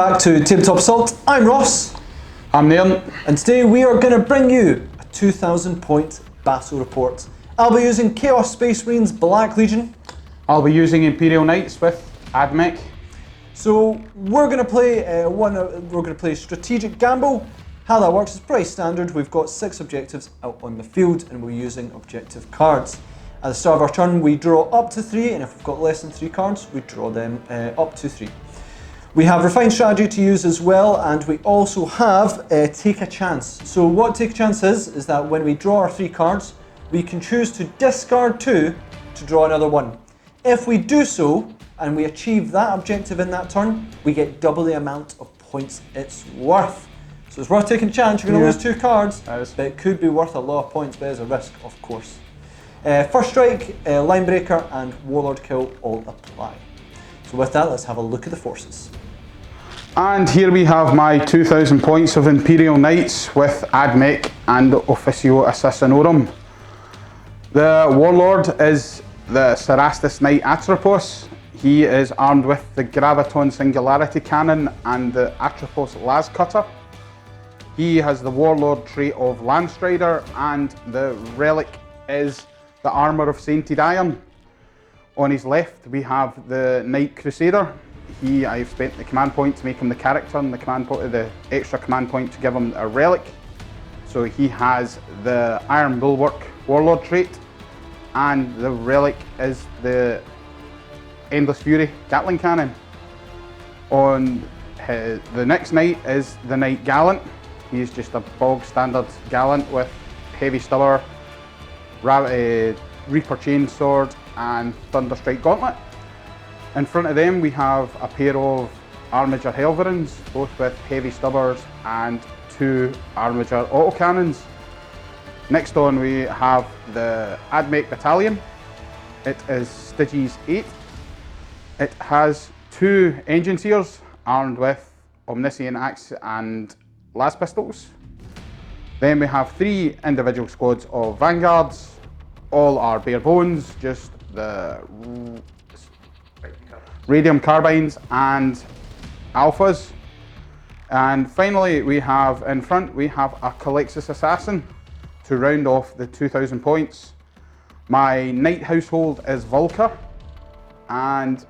back to Tabletop Assault. I'm Ross. I'm Nairn. And today we are going to bring you a 2,000 point battle report. I'll be using Chaos Space Marines Black Legion. I'll be using Imperial Knights with Admech. So we're going to play Strategic Gamble. How that works is pretty standard. We've got 6 objectives out on the field and we're using objective cards. At the start of our turn we draw up to 3, and if we've got less than 3 cards we draw them up to 3. We have Refined Strategy to use as well, and we also have Take a Chance. So what Take a Chance is that when we draw our 3 cards, we can choose to discard 2 to draw another 1. If we do so, and we achieve that objective in that turn, we get double the amount of points it's worth. So it's worth taking a chance. You're going to lose 2 cards, but it could be worth a lot of points, but there's a risk, of course. First Strike, Line Breaker, and Warlord Kill all apply. So with that, let's have a look at the forces. And here we have my 2,000 points of Imperial Knights with Admech and Officio Assassinorum. The Warlord is the Cerastus Knight Atropos. He is armed with the Graviton Singularity Cannon and the Atropos Las Cutter. He has the Warlord trait of Landstrider, and the relic is the Armour of Sainted Iron. On his left we have the Knight Crusader. I've spent the command point to make him the character and the extra command point to give him a relic. So he has the Iron Bulwark Warlord trait, and the relic is the Endless Fury Gatling Cannon. The next knight is the Knight Gallant. He's just a bog standard Gallant with Heavy Stubber, Reaper Chainsword and Thunderstrike Gauntlet. In front of them we have a pair of Armiger Helverins, both with Heavy Stubbers and 2 Armiger Autocannons. Next on we have the Admech Battalion. It is Styges 8. It has 2 Engineers armed with Omniscient Axe and Las Pistols. Then we have 3 individual squads of Vanguards. All are bare bones, just the Radium Carbines and Alphas. And finally we have in front, we have a Calexis Assassin to round off the 2,000 points. My Knight household is Vulca, and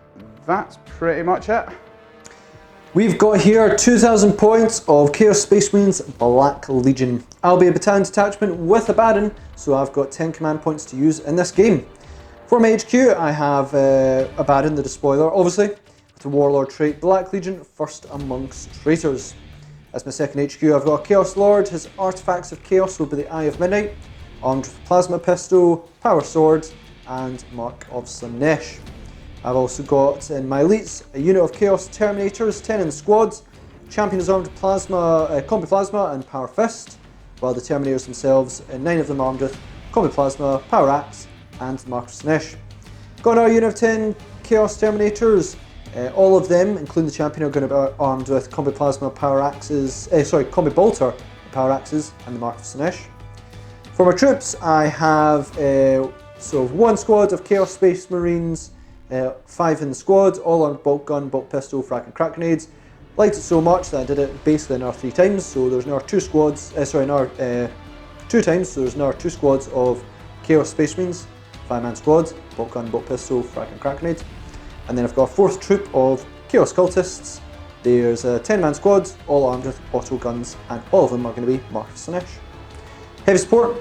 that's pretty much it. We've got here 2,000 points of Chaos Space Marines Black Legion. I'll be a battalion detachment with Abaddon, so I've got 10 command points to use in this game. For my HQ, I have Abaddon The Despoiler, obviously, with the Warlord trait, Black Legion, first amongst traitors. As my second HQ, I've got a Chaos Lord. His Artifacts of Chaos will be the Eye of Midnight, armed with Plasma Pistol, Power Sword, and Mark of Slanesh. I've also got in my elites a unit of Chaos Terminators, 10 in the squad. Champion is armed with Combi Plasma and Power Fist, while the Terminators themselves, 9 of them armed with Combi Plasma, Power Axe, and Mark of Slanesh. Got another unit of 10 Chaos Terminators. All of them, including the Champion, are going to be armed with Combi Plasma, Power Axes, Combi Bolter, Power Axes, and the Mark of Slanesh. For my troops, I have 1 squad of Chaos Space Marines, 5 in the squad, all armed bolt gun, bolt pistol, frag and crack grenades. Liked it so much that I did it basically another 3 times, so there's now 2 squads, 2 times, so there's now 2 squads of Chaos Space Marines, 5-man squad, bolt gun, bolt pistol, frag and crack grenade. And then I've got a 4th troop of Chaos Cultists. There's a 10-man squad, all armed with auto guns, and all of them are going to be Mark of Slanesh. Heavy support,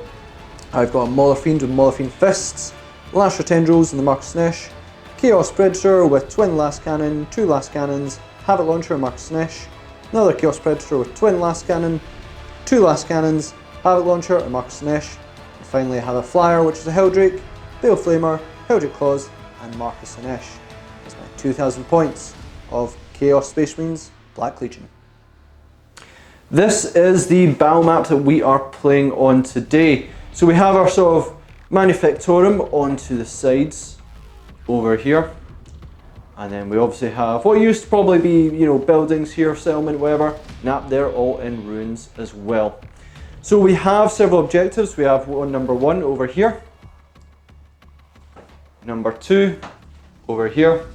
I've got a Mauler Fiend with Mauler Fiend Fists, Lasher Tendrils and the Mark of Slanesh, Chaos Predator with twin Last Cannon, 2 Last Cannons, Havoc Launcher and Mark of Slanesh, another Chaos Predator with twin Last Cannon, 2 Last Cannons, Havoc Launcher and Mark of Slanesh. And finally I have a Flyer, which is a Helldrake, Bale Flamer, Helldrake Claws, and Mark of Slanesh. That's my 2,000 points of Chaos Space Marines Black Legion. This is the battle map that we are playing on today. So we have our sort of Manufactorum onto the sides over here, and then we obviously have what used to probably be, buildings here, settlement, whatever. Nah, they're all in ruins as well. So we have several objectives. We have number 1 over here, number 2 over here,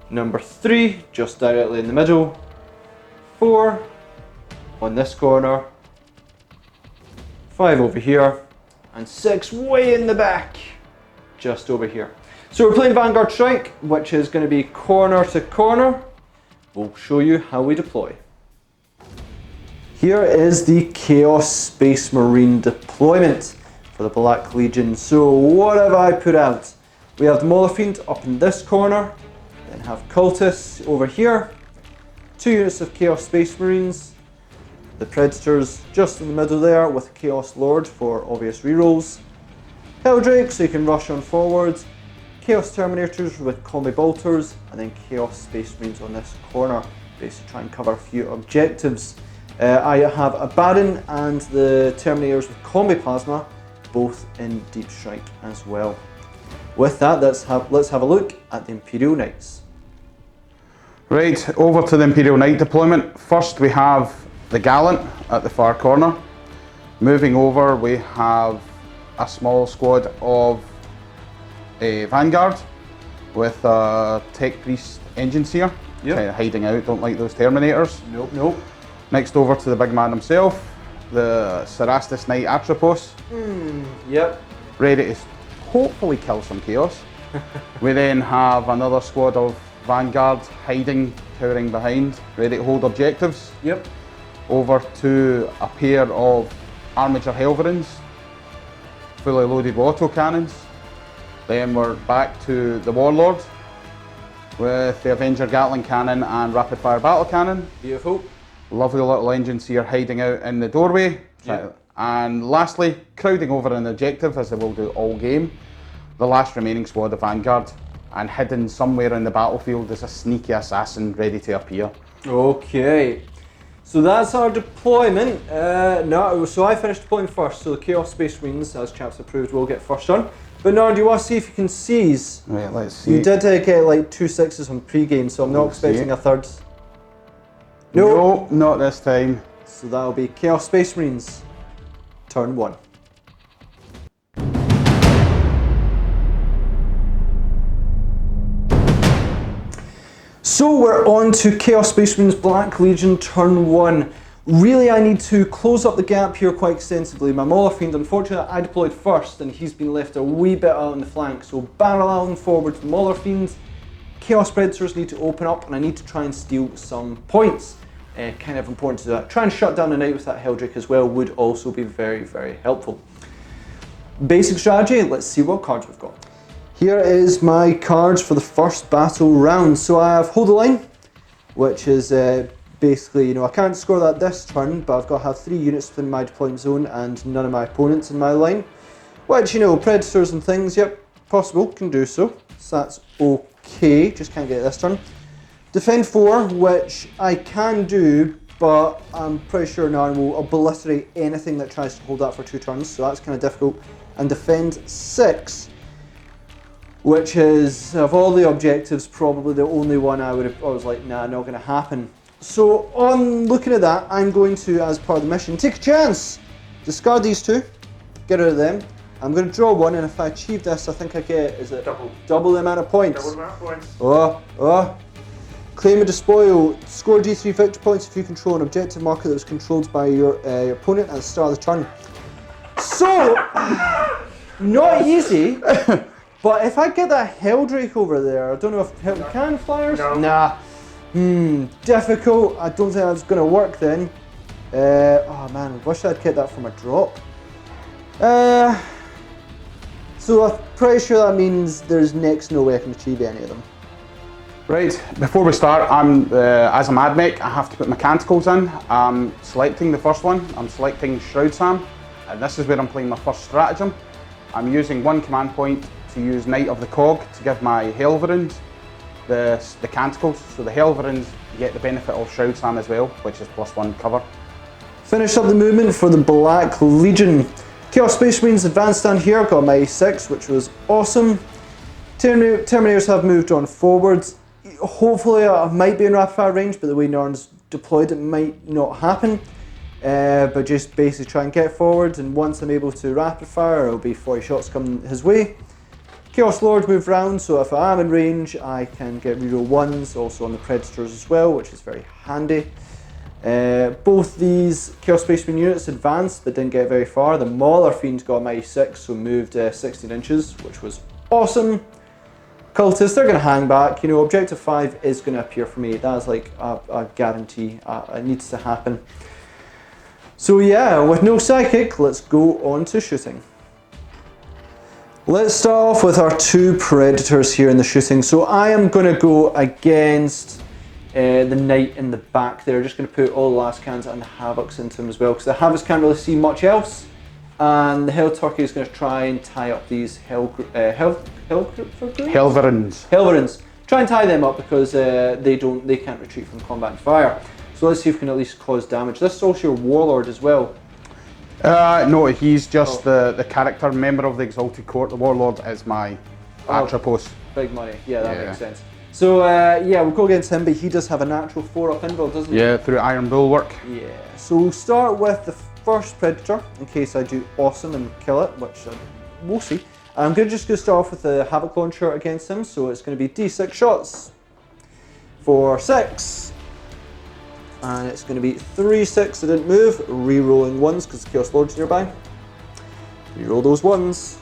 number 3 just directly in the middle, 4 on this corner, 5 over here, and 6 way in the back, just over here. So we're playing Vanguard Strike, which is going to be corner to corner. We'll show you how we deploy. Here is the Chaos Space Marine deployment for the Black Legion. So what have I put out? We have the Mauler Fiend up in this corner, then have Cultists over here, 2 units of Chaos Space Marines, the Predators just in the middle there with Chaos Lord for obvious rerolls, Helldrake so you can rush on forwards, Chaos Terminators with Combi Bolters, and then Chaos Space Marines on this corner, basically try and cover a few objectives. I have Abaddon and the Terminators with Combi Plasma, both in Deep Strike as well. With that, let's have a look at the Imperial Knights. Right, over to the Imperial Knight deployment. First we have the Gallant at the far corner. Moving over we have a small squad of a Vanguard with a Tech Priest Engine Seer. Yep. Kind of hiding out, don't like those Terminators. Nope, nope. Next over to the big man himself, the Adeptus Knight Atropos. Yep. Ready to hopefully kill some chaos. We then have another squad of Vanguard hiding, cowering behind, ready to hold objectives. Yep. Over to a pair of Armature Helverins, fully loaded with autocannons. Then we're back to the Warlord with the Avenger Gatling Cannon and Rapid Fire Battle Cannon. Beautiful. Lovely little engines here hiding out in the doorway. Yep. And lastly, crowding over an objective as they will do all game, the last remaining squad of Vanguard, and hidden somewhere in the battlefield is a sneaky assassin ready to appear. Okay, so that's our deployment. So I finished deploying first, so the Chaos Space Marines, as chaps approved, will get first on. But Nairn, do you want to see if you can seize? Right, let's see. You did get like 2 6s on pre-game, so I'm not expecting a third. No, not this time. So that'll be Chaos Space Marines, turn 1. So we're on to Chaos Space Marines Black Legion turn 1. Really, I need to close up the gap here quite extensively. My Mauler Fiend, unfortunately, I deployed first and he's been left a wee bit out on the flank. So barrel on forward to the Mauler Fiend. Chaos Predators need to open up and I need to try and steal some points. Kind of important to do that. Try and shut down the Knight with that Helldrake as well would also be very, very helpful. Basic strategy, let's see what cards we've got. Here is my cards for the first battle round. So I have Hold the Line, which is basically, I can't score that this turn, but I've got to have 3 units within my deployment zone and none of my opponents in my line. Which, Predators and things, yep, possible, can do so. So that's okay, just can't get it this turn. Defend 4, which I can do, but I'm pretty sure Narin will obliterate anything that tries to hold that for 2 turns, so that's kind of difficult. And Defend 6, which is, of all the objectives, probably the only one I was like, nah, not going to happen. So on looking at that, I'm going to, as part of the mission, take a chance. Discard these 2, get rid of them. I'm going to draw 1, and if I achieve this, I think I get, is it double the amount of points? Double the amount of points. Oh. Claim a Despoil. Score D3 victory points if you control an objective marker that was controlled by your opponent at the start of the turn. So, not easy, but if I get that Helldrake over there, I don't know if can flyers? No. Nah. Difficult. I don't think that's going to work then. Oh man, I wish I'd kept that from a drop. So I'm pretty sure that means there's next no way I can achieve any of them. Right, before we start, as a Mad Mech, I have to put mechanicals in. I'm selecting the first one. I'm selecting Shroud Sam, and this is where I'm playing my first stratagem. I'm using 1 command point to use Knight of the Cog to give my Helverins the canticles. So the Helverins get the benefit of Shroud Sam as well, which is +1 cover. Finish up the movement for the Black Legion. Chaos Space Marines advanced down here, got my 6, which was awesome. Terminators have moved on forwards. Hopefully I might be in rapid fire range, but the way Nairn's deployed it might not happen. But just basically try and get forward, and once I'm able to rapid fire, it'll be 40 shots coming his way. Chaos Lord moved round, so if I am in range, I can get reroll 1s, also on the Predators as well, which is very handy. Both these Chaos Space Marine units advanced but didn't get very far. The Mauler Fiend got a mighty 6, so moved 16 inches, which was awesome. Cultists, they're going to hang back. You know, Objective 5 is going to appear for me. That is like a guarantee. It needs to happen. So yeah, with no Psychic, let's go on to shooting. Let's start off with our 2 Predators here in the shooting. So I am going to go against the Knight in the back there. Just going to put all the Lascans and the Havocs into him as well, because the Havocs can't really see much else. And the Hell Turkey is going to try and tie up these Helverins. Try and tie them up because they can't retreat from combat and fire. So let's see if we can at least cause damage. This is also your Warlord as well. No, he's just the character member of the Exalted Court. The Warlord is my Atropos. Big money. Yeah, that makes sense. So yeah, we'll go against him, but he does have a natural 4-up invul, doesn't he? Yeah, through Iron Bulwark. Yeah. So we'll start with the first Predator, in case I do awesome and kill it, which we'll see. I'm just going to start off with the Havoc Launcher against him, so it's going to be D6 shots for 6. And it's going to be 3-6, I didn't move, re-rolling 1s because the Chaos Lord's nearby. Re-roll those 1s.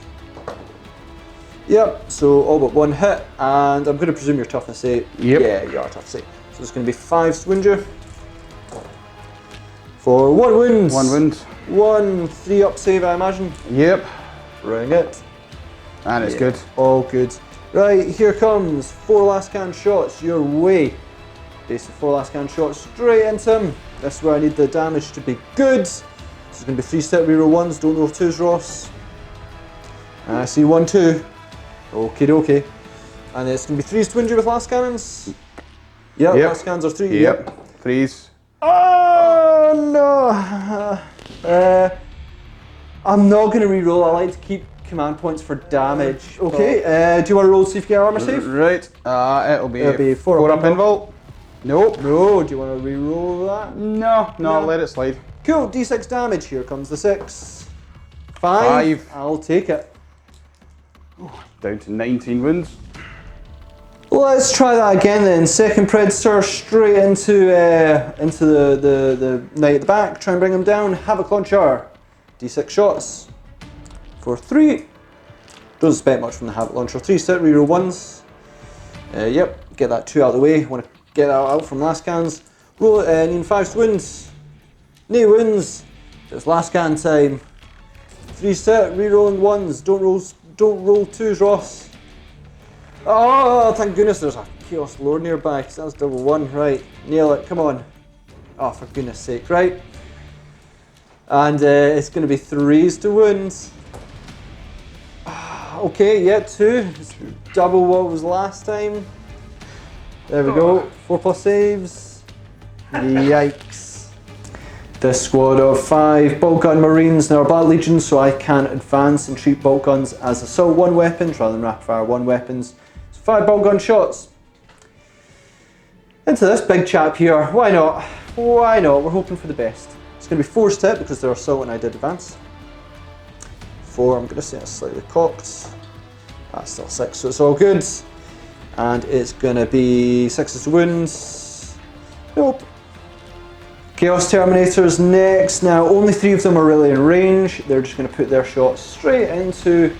Yep, so all but 1 hit, and I'm going to presume you're toughness 8. Yep. Yeah, you are toughness 8. So it's going to be 5 Swinger. For 1 wound. 1 wound. 1 3-up save, I imagine. Yep. Bring it. And it's good. All good. Right, here comes 4 Lascan shots your way. Basic 4 Lascan shots straight into him. This is where I need the damage to be good. This is going to be 3-step reroll 1s, don't roll 2s, Ross. And I see 1, 2. Okie dokie. And it's going to be 3s twinge with Last Cannons. Yep, Last Cannons are 3. Yep. 3s. Oh no! I'm not going to reroll. I like to keep command points for damage. Okay, do you want to roll to see if you get armor save? Right. It'll be 4-up invul. Nope. No, do you want to reroll that? No, let it slide. Cool, d6 damage. Here comes the 6. 5. I'll take it. Down to 19 wounds. Let's try that again then. Second Predator straight into the Knight at the back. Try and bring him down. Havoc Launcher. D6 shots for 3. Doesn't expect much from the Havoc Launcher. 3-step reroll 1s. Yep, get that 2 out of the way. Want to get that out from last cans. Roll it, need 5 wins. No wins. It's last can time. 3-step rerolling 1s. Don't roll 2s, Ross. Oh, thank goodness there's a Chaos Lord nearby, because that's double 1. Right, nail it, come on. Oh, for goodness sake, right. And it's going to be 3s to wounds. Okay, yeah, 2. It's double what was last time. There we go, 4+ saves. Yikes. This squad of 5 bolt gun marines now are Battle Legions, so I can advance and treat bolt guns as assault 1 weapons rather than rapid fire 1 weapons. 5 bolt gun shots into this big chap here. Why not? Why not? We're hoping for the best. It's going to be 4-step because they're assault and I did advance. 4, I'm going to say it's slightly cocked. That's still 6, so it's all good. And it's going to be 6 to wounds. Nope. Chaos Terminators next. Now, only 3 of them are really in range. They're just going to put their shots straight into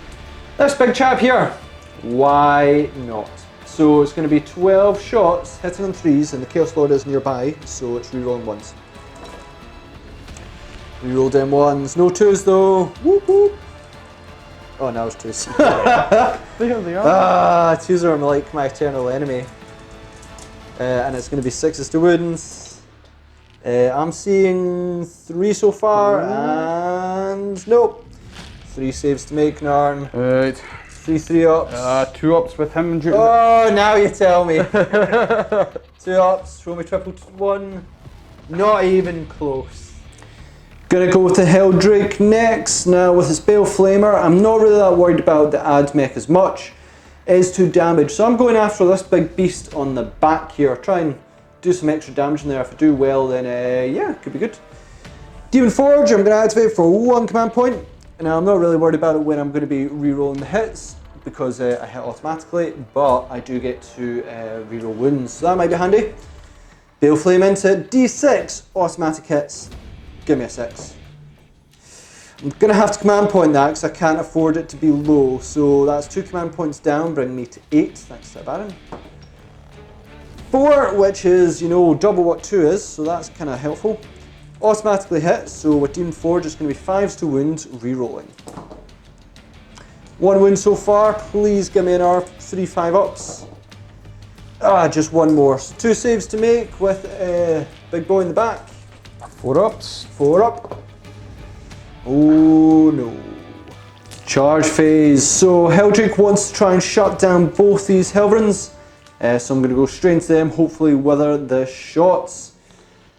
this big chap here. Why not? So it's going to be 12 shots hitting on 3s, and the Chaos Lord is nearby, so it's rerolling 1s. Reroll them 1s, no 2s though. Whoop whoop. Oh, now it's 2s. There they are. 2s are like my eternal enemy. And it's going to be 6s to wounds. I'm seeing 3 so far, and nope. 3 saves to make, Nairn. Right. 3 ups. 2 ups with him. Oh, now you tell me. 2 ups, throw me triple 1. Not even close. Gonna go with the Helldrake next. Now with his Bale Flamer, I'm not really that worried about the Admech as much. It's 2 damage, so I'm going after this big beast on the back here. Try and do some extra damage in there. If I do well, then yeah, could be good. Demon Forge, I'm gonna activate for 1 command point. Now I'm not really worried about it when I'm going to be re-rolling the hits because I hit automatically, but I do get to re-roll wounds, so that might be handy. Bale Flame into it, D6, automatic hits. Give me a 6. I'm going to have to command point that because I can't afford it to be low. So that's 2 command points down, bringing me to 8, thanks to Abaddon. 4, which is, you know, double what 2 is, so that's kind of helpful. Automatically hit, so with Demon Forge it's going to be 5s to wound, re-rolling. 1 wound so far, please give me another 3 5-ups. Just 1 more. So 2 saves to make with a big boy in the back. 4 ups. 4 up. Oh no. Charge phase. So Helldrake wants to try and shut down both these Helverins. So I'm going to go straight into them, hopefully wither the shots.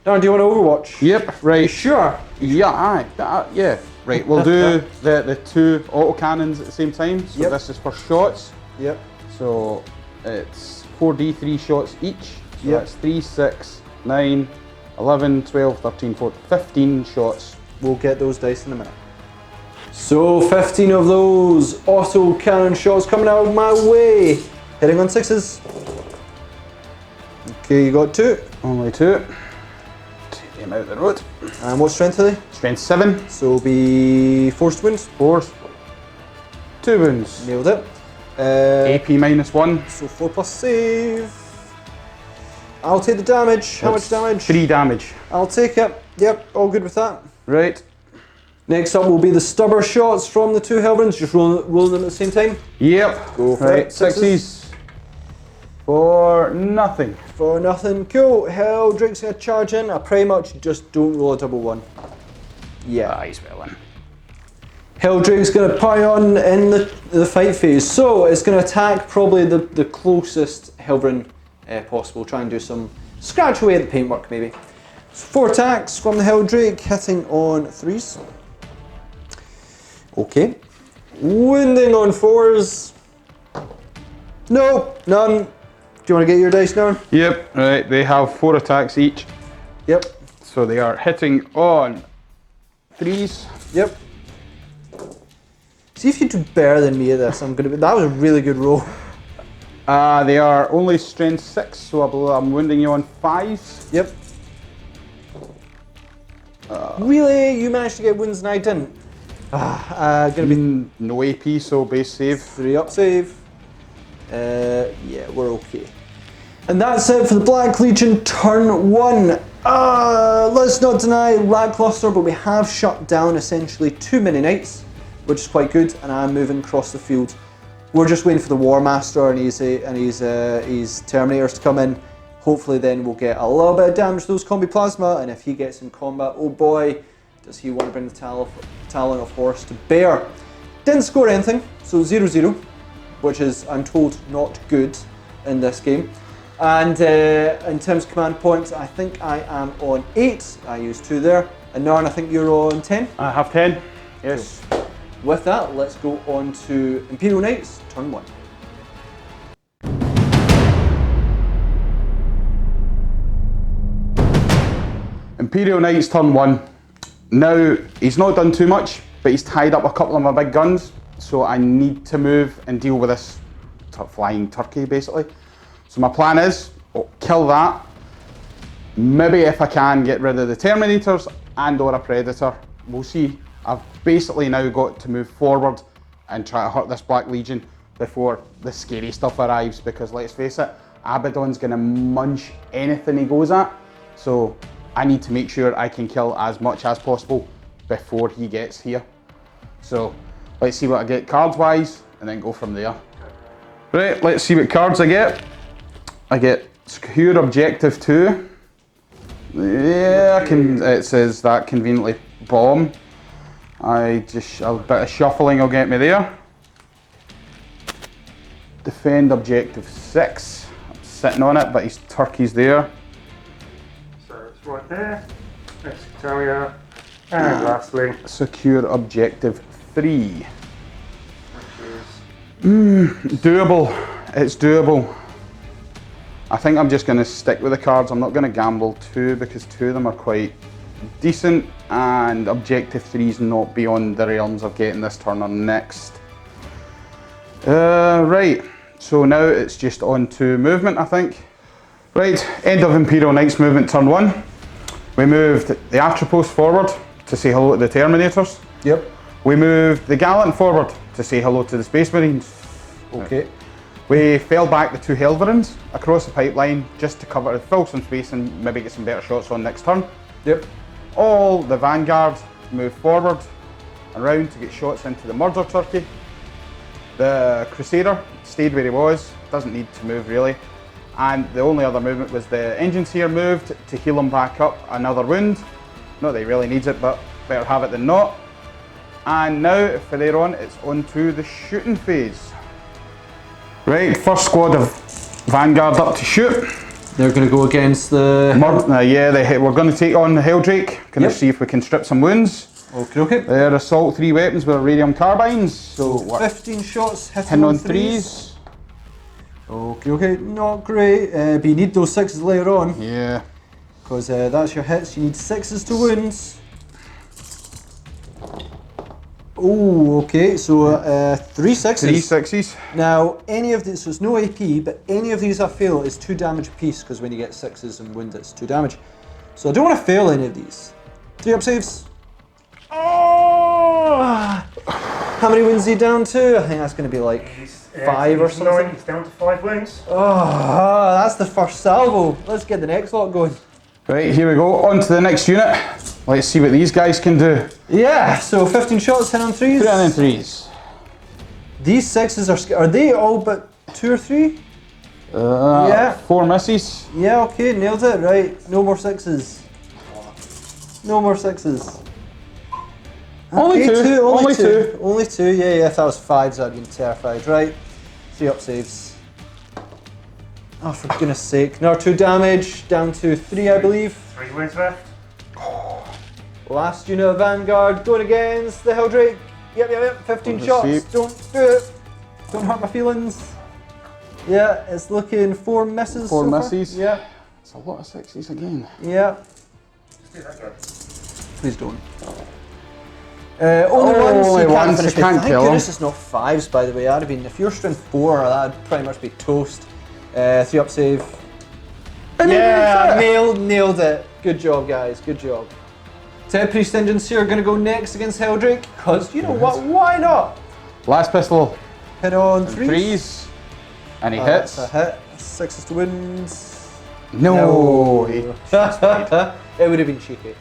Now, do you want to Overwatch? Yep, right. Sure. Yeah, aye. Yeah. Right, we'll do the 2 autocannons at the same time. So this is for shots. Yep. So it's 4d3 shots each. So Yep. that's 3, 6, 9, 11, 12, 13, 14, 15 shots. We'll get those dice in a minute. So 15 of those auto cannon shots coming out of my way. Hitting on 6s. Okay, you got 2. Only 2. Take them out the road. And what strength are they? Strength 7. So be forced wounds. 4. 2 wounds. Nailed it. AP -1. So 4 plus save. I'll take the damage. How much damage? 3 damage. I'll take it. Yep, all good with that. Right. Next up will be the stubber shots from the 2 Helverins. Just rolling them at the same time. Yep. Go for right. it. 6s. For nothing. For nothing. Cool. Helldrake's going to charge in. I pretty much just don't roll a double 1. Yeah. He's well in. Helldrake's going to party on in the fight phase. So it's going to attack probably the closest Helverin possible. Try and do some scratch away at the paintwork maybe. So 4 attacks from the Helldrake, hitting on 3s. Okay. Wounding on 4s. No, none. Do you want to get your dice now? Yep. Right. They have 4 attacks each. Yep. So they are hitting on 3s. Yep. See if you do better than me at this. That was a really good roll. They are only strength 6, so I believe I'm wounding you on 5s. Yep. Really? You managed to get wounds and I didn't? Gonna be No AP, so base save. 3 up save. Yeah, we're okay. And that's it for the Black Legion turn 1. Let's not deny lackluster, but we have shut down essentially 2 mini knights, which is quite good, and I'm moving across the field. We're just waiting for the War Master and his Terminators to come in. Hopefully then we'll get a little bit of damage to those Combi Plasma, and if he gets in combat, oh boy, does he want to bring the Talon of Horus to bear. Didn't score anything, so 0-0, which is, I'm told, not good in this game. And in terms of command points, I think I am on 8. I used 2 there. And Nairn, I think you're on 10. I have 10. Yes. Cool. With that, let's go on to Imperial Knights, turn 1. Imperial Knights turn 1. Now, he's not done too much, but he's tied up a couple of my big guns, so I need to move and deal with this flying turkey, basically. So my plan is, kill that. Maybe if I can, get rid of the Terminators and or a Predator. We'll see. I've basically now got to move forward and try to hurt this Black Legion before the scary stuff arrives, because let's face it, Abaddon's going to munch anything he goes at. So I need to make sure I can kill as much as possible before he gets here. So let's see what I get cards wise and then go from there. Right, let's see what cards I get. I get Secure Objective 2. Yeah, it says that conveniently bomb. A bit of shuffling will get me there. Defend Objective 6. I'm sitting on it, but his turkey's there. So it's right there. Next area. And lastly, Secure Objective 3. which Doable. It's doable. I think I'm just going to stick with the cards. I'm not going to gamble 2 because 2 of them are quite decent, and Objective 3 is not beyond the realms of getting this turn or next. Right, so now it's just on to movement, I think. Right, end of Imperial Knights movement turn 1. We moved the outpost forward to say hello to the Terminators. Yep. We moved the Gallant forward to say hello to the Space Marines. Okay. We fell back the 2 Helverins across the pipeline just to fill some space and maybe get some better shots on next turn. Yep. All the Vanguard moved forward and round to get shots into the Murder Turkey. The Crusader stayed where he was, doesn't need to move really. And the only other movement was the Engineer moved to heal him back up another wound. Not that he really needs it, but better have it than not. And now, from there on, it's on to the shooting phase. Right, first squad of Vanguard up to shoot. They're going to go against the... We're going to take on the Helldrake. Going to see if we can strip some wounds. Okay. They're assault 3 weapons with radium carbines. So 15 shots hitting on 3s. Okay, not great. But you need those 6s later on. Yeah. Because that's your hits. You need 6s to wounds. Oh, okay, so 3 6s. 3 6s. Now, any of these, so it's no AP, but any of these I fail is 2 damage apiece, because when you get 6s and wound, it's 2 damage. So I don't want to fail any of these. 3 up saves. Oh! How many wounds are you down to? I think that's going to be like 5 or something. He's down to 5 wounds. Oh, that's the first salvo. Let's get the next lot going. Right, here we go. On to the next unit. Let's see what these guys can do. Yeah, so 15 shots, 10 on 3s. 3 on 3s. These 6s are they all but 2 or 3? Yeah. 4 misses. Yeah, okay, nailed it, right. No more 6s. No more 6s. Only Okay, 2. only two. Only 2, yeah, if that was 5s I'd been terrified, right. 3 up saves. Oh, for goodness sake. Another 2 damage, down to 3 I believe. 3 wounds left. Last unit of Vanguard going against the Helldrake. Yep, 15 Let's shots. see. Don't do it. Don't hurt my feelings. Yeah, it's looking 4 misses. 4 so far. misses. Yeah. It's a lot of 6s again. Yeah. Let's do that good. Please don't. Only ones. Only You can't ones, finish you can't with. kill Thank goodness 'em. it's not 5s, by the way. That'd have been, if you're strength 4, that'd pretty much be toast. 3 up save. Yeah, nailed it. Good job, guys. Good job. Ted Priest Engines here are going to go next against Helldrake, because you know what? Why not? Last pistol. Hit on 3s. 3s. And he hits. That's a hit. 6s to wins. No. It would have been cheeky.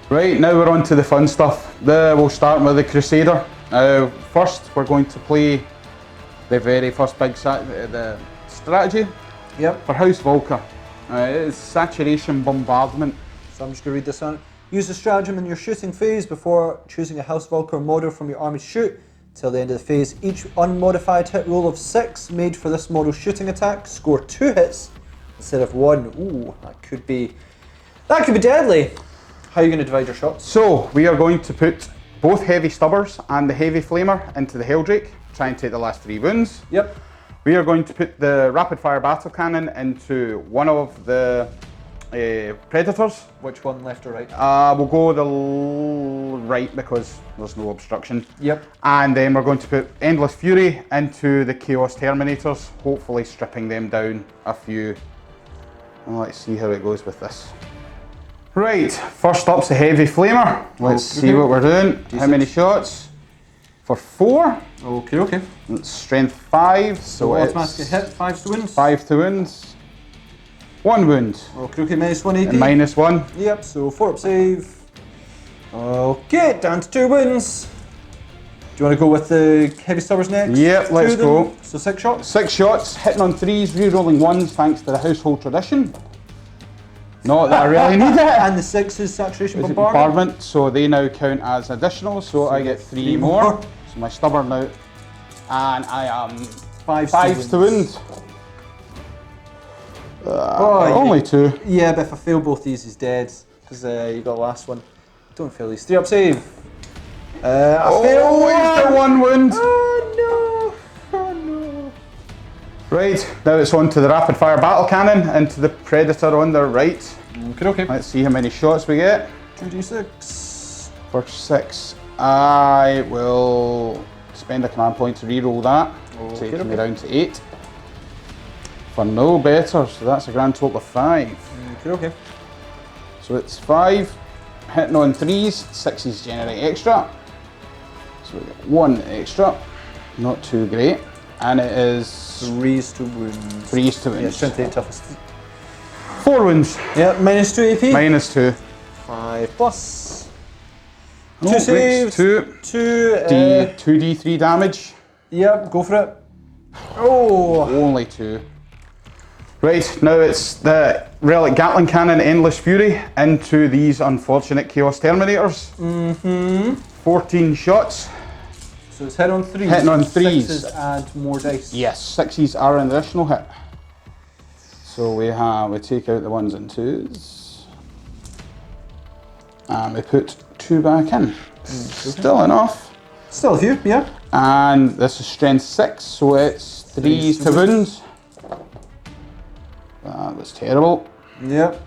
Right, now we're on to the fun stuff. We'll start with the Crusader. First, we're going to play the very first big the strategy Yep. for House Volker. It's Saturation Bombardment. So I'm just going to read this on. Use the stratagem in your shooting phase before choosing a House Volker model from your army to shoot. Till the end of the phase, each unmodified hit roll of 6 made for this model's shooting attack score 2 hits instead of 1. Ooh, that could be deadly. How are you going to divide your shots? So, we are going to put both Heavy Stubbers and the Heavy Flamer into the Helldrake, try and take the last 3 wounds. Yep. We are going to put the Rapid Fire Battle Cannon into one of the Predators. Which one, left or right? We'll go the right because there's no obstruction. Yep. And then we're going to put Endless Fury into the Chaos Terminators, hopefully stripping them down a few. Let's see how it goes with this. Right, first up's the Heavy Flamer. Let's see what we're doing. How many shots? For 4. Okay. It's strength 5, so it's automatically hit, 5s to wins. 5 to wounds. 1 wound. Okay, minus 1 AD. And minus 1. Yep, so 4 up save. Okay, down to 2 wins. Do you want to go with the Heavy Stubbers next? Yep, let's go. So 6 shots? 6 shots, hitting on 3s, re-rolling 1s thanks to the household tradition. Not that I really need it. And the 6 is Saturation Bombardment. So they now count as additional, so I get 3 more. So my stubborn now. And I am 5 to wound. Only 2. Yeah, but if I fail both these, he's dead. Because you got the last one. Don't fail these. 3 up save. I failed the 1 wound. Oh no. Right, now it's on to the Rapid Fire Battle Cannon into the Predator on the right. Okay. Let's see how many shots we get. 2d6. For 6. I will spend a command point to re-roll that. Taking me down to 8. for no better. So that's a grand total of 5. Okay. So it's 5, hitting on 3s, 6s generate extra. So we get 1 extra, not too great. And it is 3s to wounds. 3s to Yeah, wounds. strength 8 toughest. 4 wounds. Yeah, minus 2 AP. Minus 2. 5 plus. Oh, 2 saves. 2. 2d3 damage. Yep, go for it. Oh! Only 2. Right, now it's the Relic Gatling Cannon Endless Fury into these unfortunate Chaos Terminators. 14 shots. So it's hit on 3s. Hitting on 3s. 6s add more dice. Yes, 6s are an additional hit. So we take out the 1s and 2s. And we put 2 back in. Still enough. Still a few, yeah. And this is strength 6, so it's 3s to wounds. That was terrible. Yep.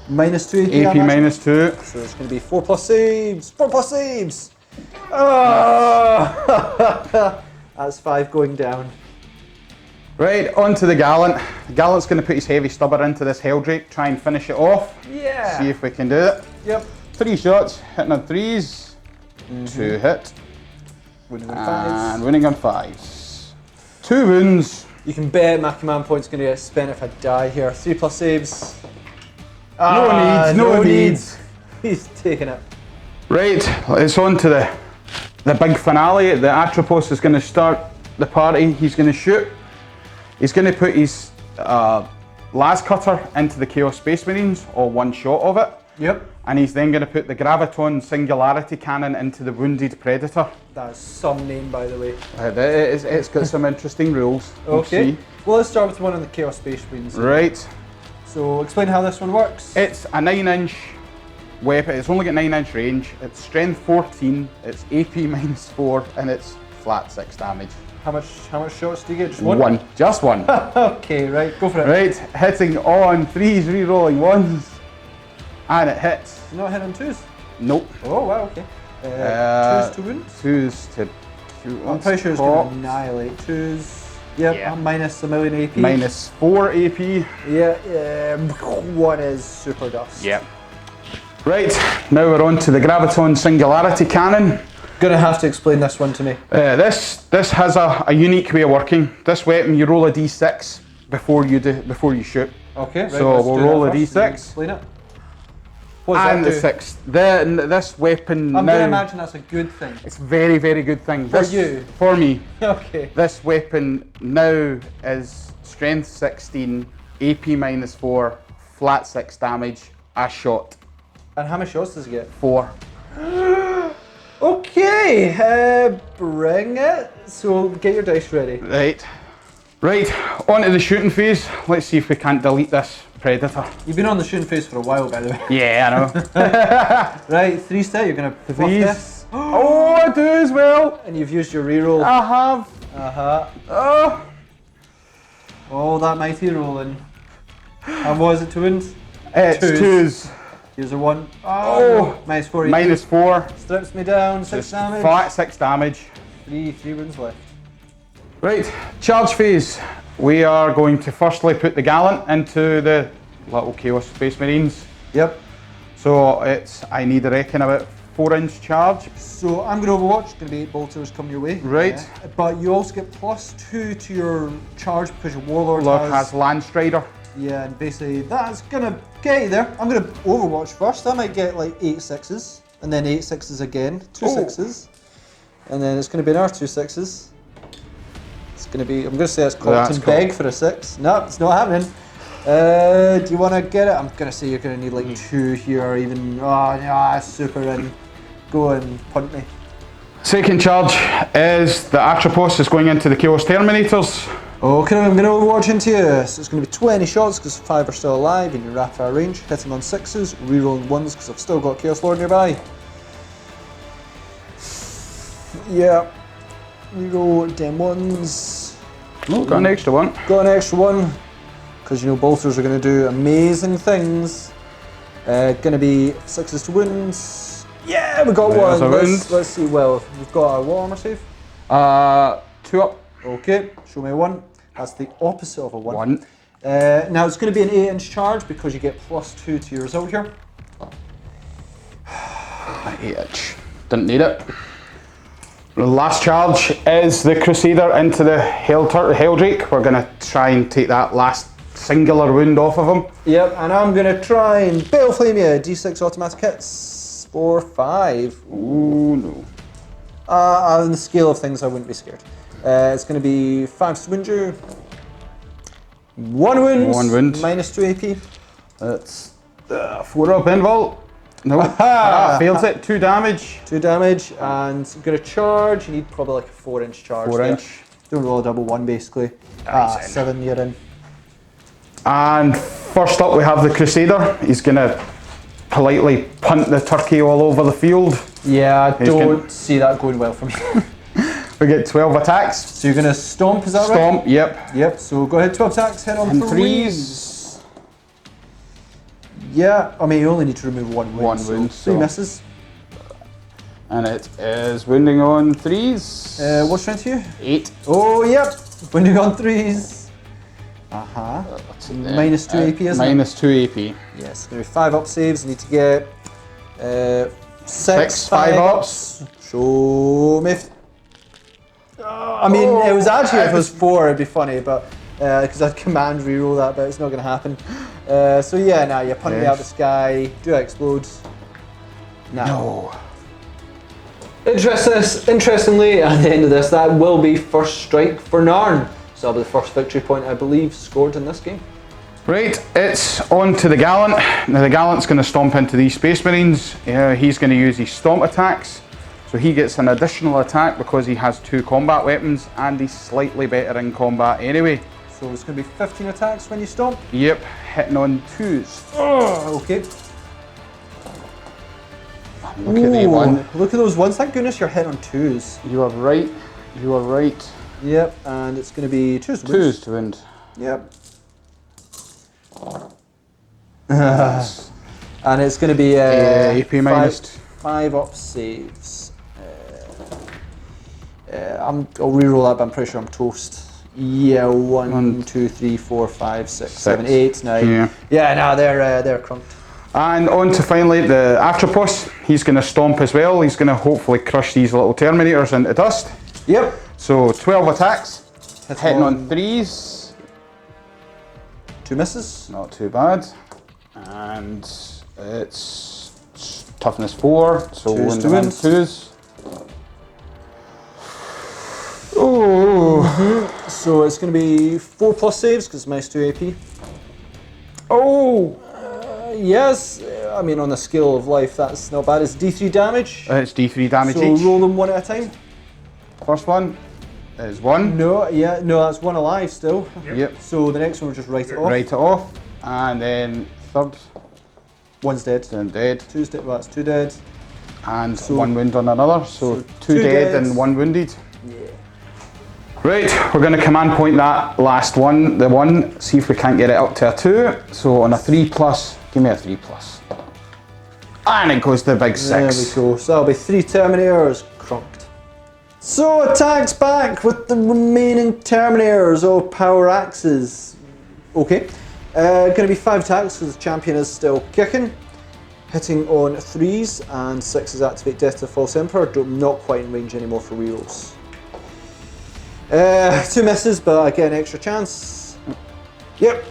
Minus 2 AP. AP minus 2. So it's going to be 4 plus saves. 4 plus saves! Oh! That's 5 going down. Right, on to the Gallant. The Gallant's going to put his heavy stubber into this Helldrake, try and finish it off. Yeah. See if we can do it. Yep. 3 shots, hitting on 3s. 2 hit. Winning on 5s. And winning on 5s. 2 wounds. You can bet my command point's going to get spent if I die here. 3 plus saves. No needs. He's taking it. Right, it's on to the big finale. The Atropos is going to start the party. He's going to shoot. He's going to put his las cutter into the Chaos Space Marines, or 1 shot of it. Yep. And he's then going to put the Graviton Singularity Cannon into the Wounded Predator. That's some name, by the way. It's got some interesting rules. We'll Okay. see. Well, let's start with one on the Chaos Space Marines. Right. So explain how this one works. It's a 9-inch weapon. It's only got 9-inch range. It's strength 14. It's AP minus 4, and it's flat 6 damage. How much shots do you get? Just one? 1. Just 1. Okay, right, go for it. Right, hitting on 3s, re-rolling 1s. And it hits. You not hit on 2s? Nope. Oh, wow, okay. 2s to wounds? 2s to... I'm pretty sure it's going to annihilate 2s. Yep, Yeah. minus a million AP. Minus 4 AP. Yeah, 1 is super dust. Yep. Right, now we're on to the Graviton Singularity Cannon. Gonna have to explain this one to me. This has a unique way of working. This weapon, you roll a d6 before you shoot. Okay, right. So we'll roll a d6. Explain it. What does And that the do? 6. This weapon I'm now... gonna imagine that's a good thing. It's a very, very good thing. For you? For me. Okay. This weapon now is strength 16, AP minus 4, flat 6 damage, a shot. And how many shots does it get? 4. Okay, bring it. So get your dice ready. Right. Right, on to the shooting phase. Let's see if we can't delete this Predator. You've been on the shooting phase for a while, by the way. Yeah, I know. Right, 3 stat, you're gonna fluff this. Oh, I do as well. And you've used your reroll. I have. Oh. Oh, that mighty rolling. And what is it to wound? It's 2s. Here's a 1. Oh. No. Minus 4. Minus 4. Strips me down, 6 damage. Flat 6 damage. 3 wounds left. Right, charge phase. We are going to firstly put the Gallant into the little Chaos Space Marines. Yep. So I need to reckon about 4-inch charge. So I'm going to Overwatch, going to be 8 bolters come your way. Right. But you also get +2 to your charge because your Warlord Has Landstrider. Yeah, and basically that's going to get you there. I'm going to Overwatch first. I might get like 8 6s, and then 8 6s again, 2 6s. And then it's going to be another 2 6s. It's going to be, I'm going to say it's Colton Beg for a 6. No, it's not happening. Do you want to get it? I'm going to say you're going to need like 2 here, or even, super in. Go and punt me. Second charge is the Atropos is going into the Chaos Terminators. Okay, I'm going to Overwatch into you. So it's going to be 20 shots because 5 are still alive in your rapid fire range. Hitting on 6s, rerolling 1s because I've still got Chaos Lord nearby. Yeah. Reroll dem 1s. Oh, got an extra one. Got an extra one because you know bolters are going to do amazing things. Going to be 6s to wounds. Yeah, we got There's one. a wound. Let's see. Well, we've got a Warhammer save. 2 up. Okay, show me a 1. That's the opposite of a 1. Now it's going to be an 8-inch charge because you get +2 to your result here. 8-inch. Didn't need it. The last charge is the Crusader into the Helldrake. We're going to try and take that last singular wound off of him. Yep, and I'm going to try and Bale Flame you. D6 automatic hits for 5. Ooh, no. On the scale of things, I wouldn't be scared. It's going to be 5 to wound you. 1 wound. 1 wound. -2 AP. That's 4 up invul. No. Fails it. 2 damage. 2 damage, and I'm going to charge. You need probably like a 4-inch charge. 4-inch. Don't roll a double 1 basically. 7, you're in. And first up we have the Crusader. He's going to politely punt the turkey all over the field. Yeah, I don't see that going well for me. We get 12 attacks. So you're going to stomp, is that right? Stomp, yep. Yep, so go ahead, 12 attacks, hit on And 3s. Yeah, I mean you only need to remove 1 wound. 1 wound, so 3 misses. And it is wounding on 3s. What strength are you? 8. Oh, yep, wounding on 3s. -2 AP, isn't it? -2 AP. Yes, there are 5 up saves. You need to get 6 5 5 ups. Show me. I mean, it was actually if it was 4, it'd be funny, but because I'd command reroll that, but it's not going to happen. So yeah, now you're punting me out the sky. Do I explode? No. Interestingly, at the end of this, that will be first strike for Nairn. So that'll be the first victory point, I believe, scored in this game. Right, it's on to the Gallant. Now the Gallant's going to stomp into these Space Marines. He's going to use his stomp attacks. So he gets an additional attack because he has 2 combat weapons and he's slightly better in combat anyway. So it's going to be 15 attacks when you stomp? Yep, hitting on 2s. Oh, okay. Look at the one. Look at those ones. Thank goodness you're hitting on 2s. You are right. You are right. Yep, and it's going to be 2s to wound. 2s to wound. Yep. And it's going to be AP minus 5 up saves. I'll reroll that, but I'm pretty sure I'm toast. Yeah, 1, 2, 3, 4, 5, 6, 7, 8, 9. Yeah, no, they're crunked. And on to finally the Atropos. He's going to stomp as well. He's going to hopefully crush these little Terminators into dust. Yep. So 12 attacks, hitting on 3s. 2 misses. Not too bad. And it's toughness 4, so 2s to wound on wound. 2s. Oh. So it's going to be 4 plus saves because it's -2 AP. Oh. Yes, I mean on the scale of life that's not bad. It's D3 damage. It's D3 damage So each. roll them one at a time. First one is 1. No, yeah, no, that's 1 alive still. Yep. So the next one will just write it off. Write it off. And then third, 1's dead. then dead. 2's dead. Well, that's 2 dead. And So- 1 wound on another. So 2 2 dead deads. and 1 wounded. Yeah. Right, we're going to command point that last one, the 1, see if we can't get it up to a 2. So on a 3 plus, give me a 3 plus. And it goes to the big 6. There we go. So that'll be 3 Terminators crunked. So attacks back with the remaining Terminators or power axes. Okay. Going to be 5 attacks because the champion is still kicking. Hitting on 3s and 6s activate Death to the False Emperor. Not quite in range anymore for rerolls. 2 misses, but I get an extra chance. Yep.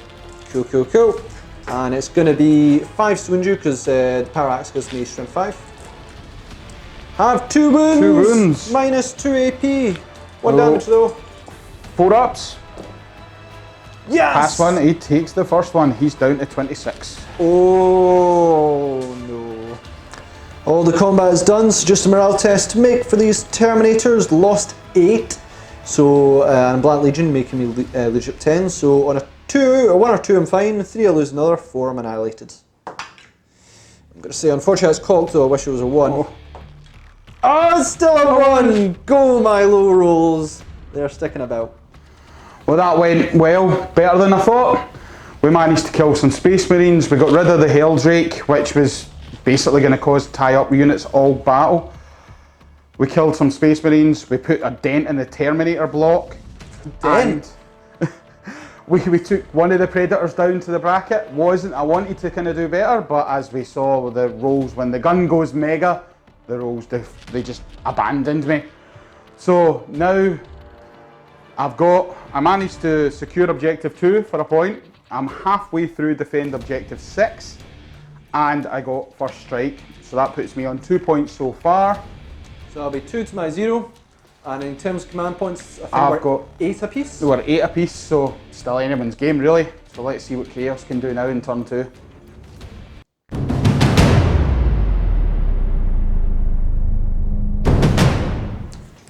Cool. And it's going to be 5 to wound you because the power axe gives me strength 5. Have 2 wounds. 2 wounds. -2 AP. 1 Oh. damage though. 4 ups. Yes. Pass 1, he takes the first one. He's down to 26. Oh no. All the combat is done, so just a morale test to make for these Terminators. Lost 8. So, and Black Legion making me leadership 10. So on a 1 or 2 I'm fine, 3 I lose another, 4 I'm annihilated. I'm going to say unfortunately it's cocked though, I wish it was a 1. Oh, it's still a 1! Go my low rolls! They're sticking about. Well, that went well, better than I thought. We managed to kill some Space Marines. We got rid of the Helldrake, which was basically going to cause tie-up units all battle. We killed some Space Marines. We put a dent in the Terminator block. Dent? we took one of the Predators down to the bracket. I wanted to kind of do better, but as we saw with the rolls, when the gun goes mega, the rolls, they just abandoned me. So now I managed to secure objective 2 for a point. I'm halfway through defend objective 6, and I got first strike. So that puts me on 2 points so far. So I'll be 2 to my 0. And in terms of command points, I think I've we're got 8 apiece. We're 8 apiece, so still anyone's game really. So let's see what Chaos can do now in turn 2.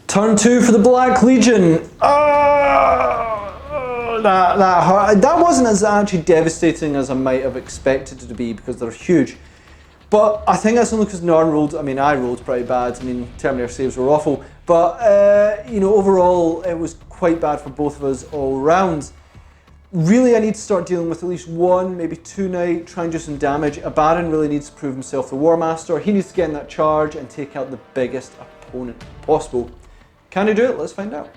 Turn 2 for the Black Legion. That hurt. That wasn't as actually devastating as I might have expected it to be because they're huge. But I think that's only because Nairn rolled. I mean, I rolled pretty bad. I mean, Terminator saves were awful. But you know, overall, it was quite bad for both of us all round. Really, I need to start dealing with at least 1, maybe 2 knight, try and do some damage. Abaddon really needs to prove himself the War Master. He needs to get in that charge and take out the biggest opponent possible. Can he do it? Let's find out.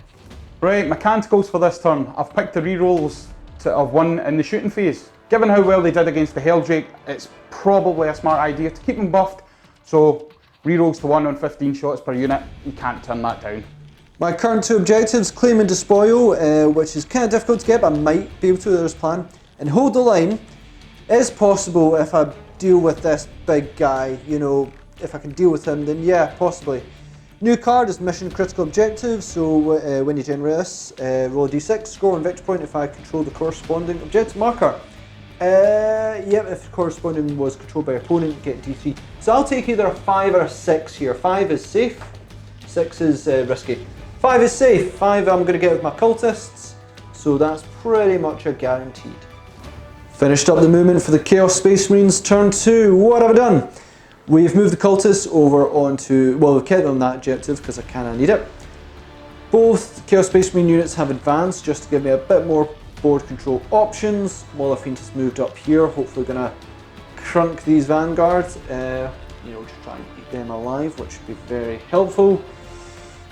Right, mechanicals for this turn. I've picked the rerolls of 1 in the shooting phase. Given how well they did against the Helldrake, it's probably a smart idea to keep them buffed. So rerolls to 1 on 15 shots per unit. You can't turn that down. My current 2 objectives, claim and despoil, which is kind of difficult to get, but I might be able to, there's a plan. And hold the line is possible if I deal with this big guy, you know, if I can deal with him, then yeah, possibly. New card is mission critical objective, so when you generate this, roll a d6, score 1 victory point if I control the corresponding objective marker. Yep, if corresponding was controlled by opponent, get d3. So I'll take either a 5 or a 6 here. 5 is safe, 6 is risky. 5 is safe, 5 I'm going to get with my cultists, so that's pretty much a guaranteed. Finished up the movement for the Chaos Space Marines, turn 2. What have I done? We've moved the cultists over onto, well, we've kept on that objective because I kind of need it. Both Chaos Space Marine units have advanced just to give me a bit more board control options. Fiend has moved up here, hopefully going to crunk these vanguards, you know, just try and keep them alive, which would be very helpful.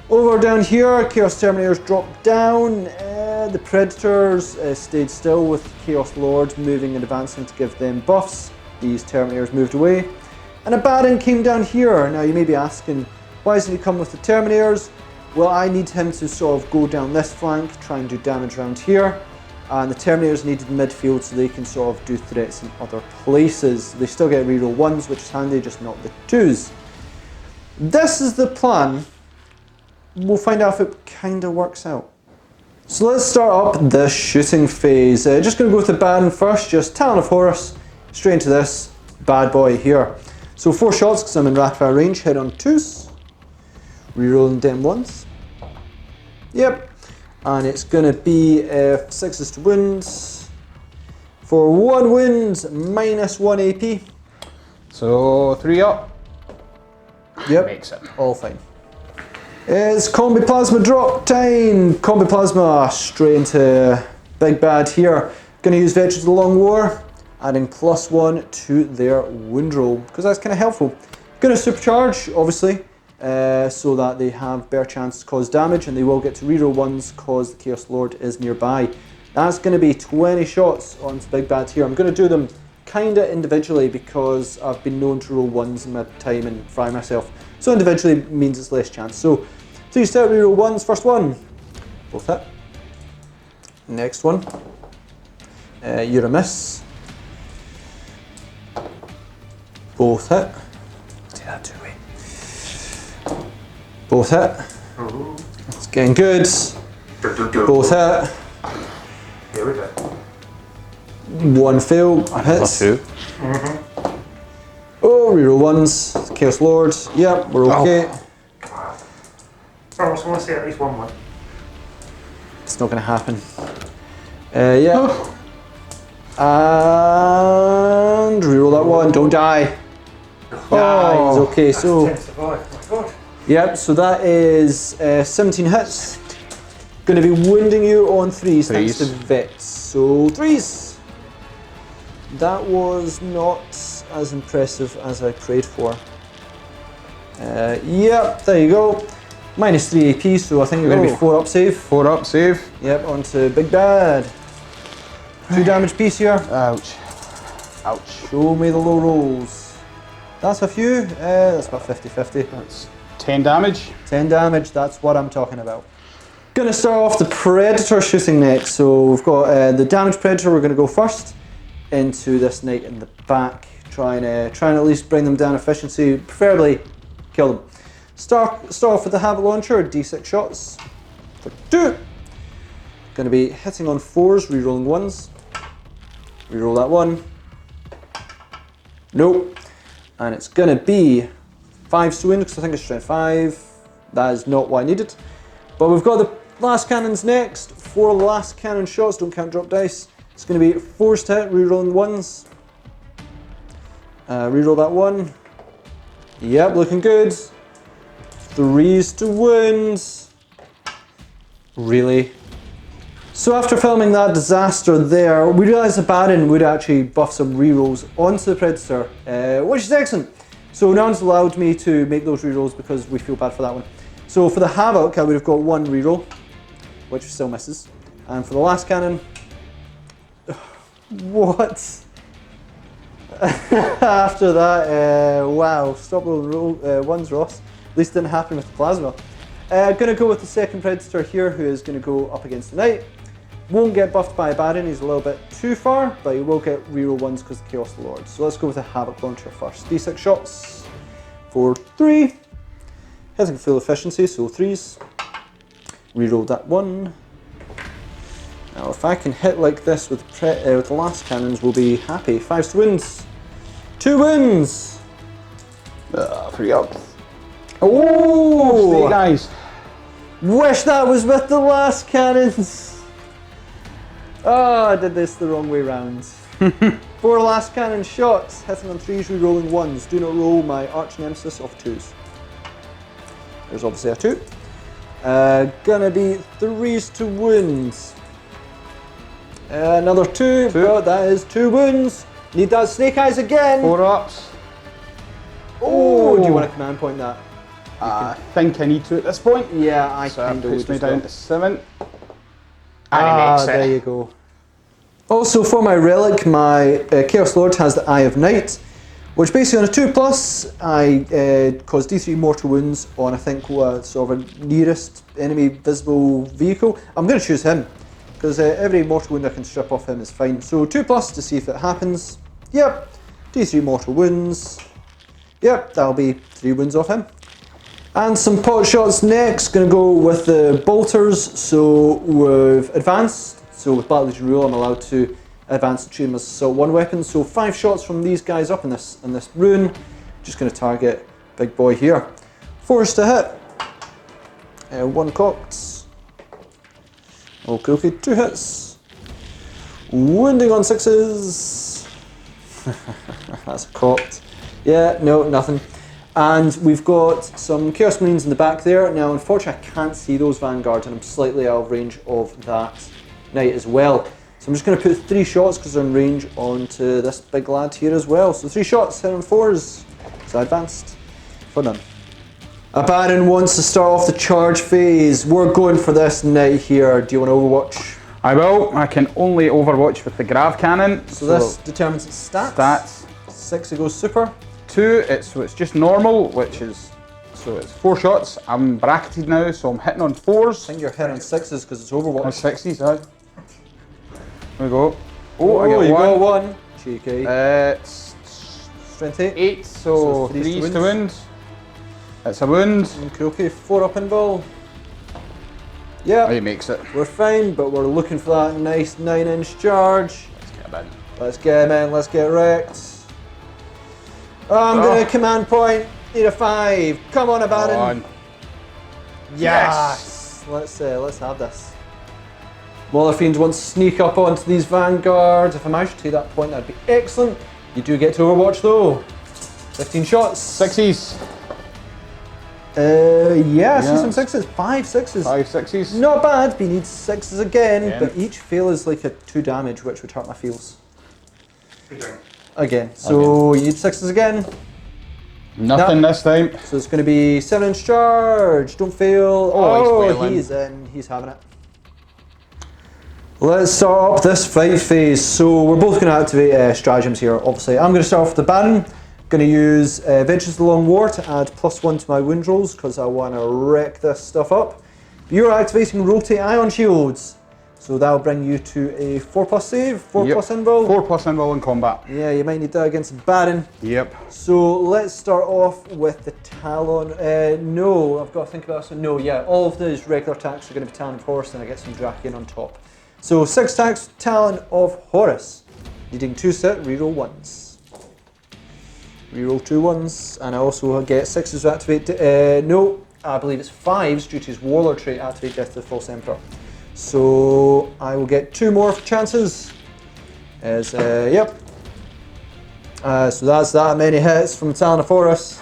Over down here, Chaos Terminators dropped down, the Predators stayed still with Chaos Lords moving and advancing to give them buffs. These Terminators moved away. And Abaddon came down here. Now you may be asking, why doesn't he come with the Terminators? Well, I need him to sort of go down this flank, try and do damage around here. And the Terminators needed midfield so they can sort of do threats in other places. They still get reroll 1s, which is handy, just not the 2s. This is the plan. We'll find out if it kind of works out. So let's start up the shooting phase. Just going to go with the Abaddon first, just Talon of Horus, straight into this bad boy here. So 4 shots because I'm in rapid fire range, head on 2s, rerolling them 1s. Yep, and it's going to be 6s to wound. For 1 wound, minus 1 AP. So 3 up. Yep, Makes it. all fine. It's Combi Plasma drop time. Combi Plasma straight into Big Bad here. Going to use Veterans of the Long War, adding +1 to their wound roll because that's kind of helpful. Going to supercharge, obviously, so that they have better chance to cause damage, and they will get to reroll 1s because the Chaos Lord is nearby. That's going to be 20 shots onto Big Bad here. I'm going to do them kind of individually because I've been known to roll 1s in my time and fry myself. So individually means it's less chance. So 3 step reroll 1s, first one, both hit. Next one, you're a miss. Both hit. Do that to me. Both hit. It's getting good. Both hit. Here we go. 1 fail, hits. Oh, reroll 1s. Chaos Lord. Yep, we're okay. I also want to see at least 1 win. It's not going to happen. Yeah. And reroll that 1. Don't die. Nice. Okay, so. Survive. My God. Yep, so that is 17 hits. Going to be wounding you on 3s thanks to Vets. So 3s. That was not as impressive as I prayed for. Yep, there you go. Minus 3 AP, so I think you're going to be 4 up save. 4 up save. Yep, onto Big Bad. 2 damage piece here. Ouch. Ouch. Show me the low rolls. That's a few. That's about 50-50. That's 10 damage. 10 damage, that's what I'm talking about. Gonna start off the Predator shooting next. So we've got the damage Predator, we're gonna go first into this knight in the back. Try and at least bring them down efficiency, preferably kill them. Start off with the Havoc Launcher, D6 shots for 2. Gonna be hitting on 4s, rerolling 1s. Reroll that 1. Nope. And it's gonna be 5 to win because I think it's strength 5. That is not what I needed. But we've got the last cannons next. 4 last cannon shots, don't count drop dice. It's gonna be 4s to hit, rerolling 1s. Reroll that 1. Yep, looking good. 3s to wound. Really? So after filming that disaster there, we realised Abaddon would actually buff some rerolls onto the Predator, which is excellent. So no one's allowed me to make those rerolls because we feel bad for that one. So for the Havoc, I would have got 1 reroll, which still misses. And for the last cannon, what? After that, wow, stop rolling 1s, Ross. At least it didn't happen with the Plasma. Gonna go with the second Predator here, who is gonna go up against the Knight. Won't get buffed by Abaddon, he's a little bit too far, but he will get reroll 1s because of the Chaos Lord. So let's go with the Havoc Launcher first. D6 shots for 3. Hitting full efficiency, so 3s. Reroll that 1. Now if I can hit like this with the last cannons, we'll be happy. 5s to wins. 2 wins! 3 up. Oh! Stay, guys. Wish that was with the last cannons! Oh, I did this the wrong way round. 4 last cannon shots, hitting on 3s, rerolling 1s. Do not roll my arch nemesis of 2s. There's obviously a 2. Gonna be 3s to wounds. Another 2, but that is 2 wounds. Need that snake eyes again. 4 ups. Oh, do you want to command point that? I think I need to at this point. Yeah, I So kind that of puts would me as down well. to 7. There you go. Also for my relic, my Chaos Lord has the Eye of Night, which basically on a 2+, I cause D3 mortal wounds on I think sort of a nearest enemy visible vehicle. I'm going to choose him, because every mortal wound I can strip off him is fine. So 2+ to see if it happens. Yep, D3 mortal wounds. Yep, that'll be 3 wounds off him. And some pot shots next, going to go with the bolters. So with advanced, so with Battle Legion rule I'm allowed to advance and treat him as assault 1 weapon. So 5 shots from these guys up in this rune. Just going to target big boy here. 4s to hit. 1 cocked. Okay, 2 hits. Wounding on 6s. That's cocked. Yeah, no, nothing. And we've got some Chaos Marines in the back there. Now, unfortunately, I can't see those Vanguards, and I'm slightly out of range of that Knight as well. So I'm just going to put 3 shots because they're in range onto this big lad here as well. So 3 shots, hit on 4s. So advanced. For done. Abaddon wants to start off the charge phase. We're going for this Knight here. Do you want to overwatch? I will. I can only overwatch with the Grav Cannon. So this determines its stats. Stats. 6 it goes super. 2, it's just normal, which is, so it's 4 shots. I'm bracketed now, so I'm hitting on 4s. I think you're hitting on 6s because it's overwatch. On 6s, aye. There we go. Oh, I you get 1. got 1. Cheeky. It's Strength 8. 8, so 3s to wound. It's a wound. Okay, 4 up in ball. Yeah, He makes it. we're fine, but we're looking for that nice 9-inch charge. Let's get a bin. Let's get him in, let's get wrecked. Oh, I'm gonna command point. Need a 5. Come on, Abaddon. On. Yes. Let's have this. Waller Fiends want to sneak up onto these Vanguards. If I manage to take that point, that'd be excellent. You do get to overwatch though. 15 shots. 6s. Yeah, I see some 6s. 5 6s. 5 6s. Not bad, but he needs 6s again. Again. But each fail is like a 2 damage, which would hurt my feels. Again. Again. So you need 6s again. Nothing this time. So it's going to be 7-inch charge. Don't fail. Oh, he's wailing. he's in. He's having it. Let's start up this fight phase. So we're both going to activate stratagems here, obviously. I'm going to start off with the Baron. Going to use Adventures of the Long War to add +1 to my wound rolls because I want to wreck this stuff up. You're activating Rotate Ion Shields. So that'll bring you to a 4+ save, 4+ invul. 4+ invul in combat. Yeah, you might need that against the Baron. Yep. So let's start off with the Talon. No, I've got to think about this. No, yeah, all of those regular attacks are going to be Talon of Horus, and I get some Drakian on top. So 6 attacks, Talon of Horus. Needing 2 set, reroll 1s. Reroll 2 1s, and I also get 6s to activate. No, I believe it's 5s due to his Warlord trait, activate Death to the False Emperor. So I will get 2 more chances. Yep. So that's that many hits from Talon of Horus.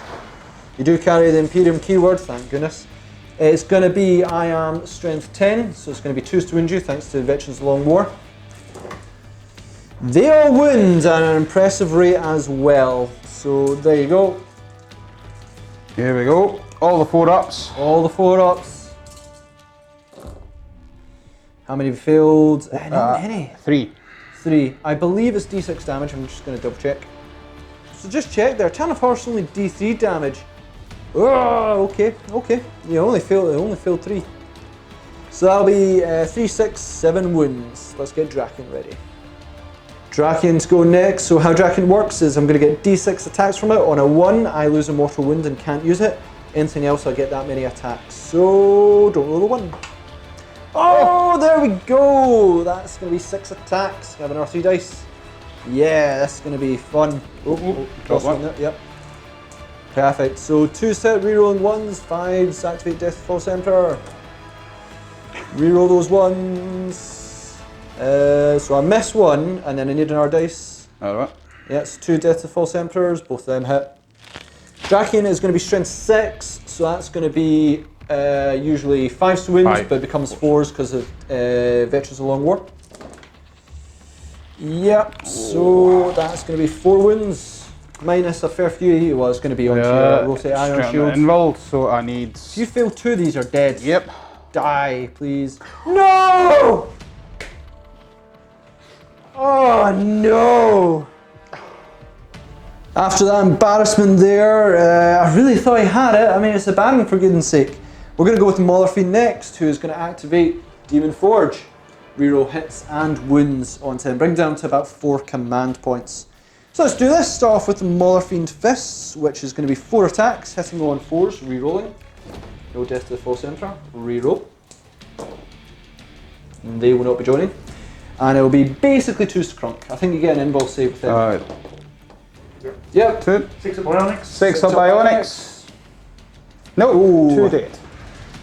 You do carry the Imperium keyword, thank goodness. It's going to be, I am strength 10, so it's going to be 2s to wound you thanks to Veterans of the Long War. They all wound at an impressive rate as well. So there you go. Here we go. All the 4-ups. All the 4-ups. How many have failed? Not many. 3. 3. I believe it's D6 damage. I'm just going to double check. So just check there. Talon of Horus only D3 damage. Oh, okay. You only failed 3. So that'll be 3, 6, 7 wounds. Let's get Draken ready. Draken's go next. So how Draken works is I'm going to get D6 attacks from it. On a 1, I lose a mortal wound and can't use it. Anything else, I get that many attacks. So don't roll a 1. Oh, there we go. That's going to be 6 attacks. Have another 3 dice. Yeah, that's going to be fun. Got one. There. Yep. Perfect. So 2 set rerolling 1s, 5s, activate Death to the False Emperor. Reroll those 1s. So I miss 1, and then I need another dice. Alright. Yeah, it's 2 Death to the False Emperors, both of them hit. Draken is going to be strength 6, so that's going to be usually 5s to wound, but it becomes 4s because of Veterans of the Long War. Yep, so that's going to be 4 wounds. Minus a fair few, well, it's going to be on your Rotate Iron Shield. Invul, so I need... If you fail 2 of these, are dead. Yep. Die, please. No! Oh, no! After that embarrassment there, I really thought he had it. I mean, it's a Baron for goodness sake. We're going to go with Molorfiend next, who is going to activate Demon Forge. Reroll hits and wounds onto him, bring down to about 4 command points. So let's do this. Start off with the Molorfiend Fists, which is going to be 4 attacks, hitting on 4s, rerolling. No Death to the False Emperor, reroll. They will not be joining. And it will be basically 2s to Crunk. I think you get an invul save with him. Yep. 2. 6 up Bionics. 6 up Bionics. No, Ooh. 2 dead.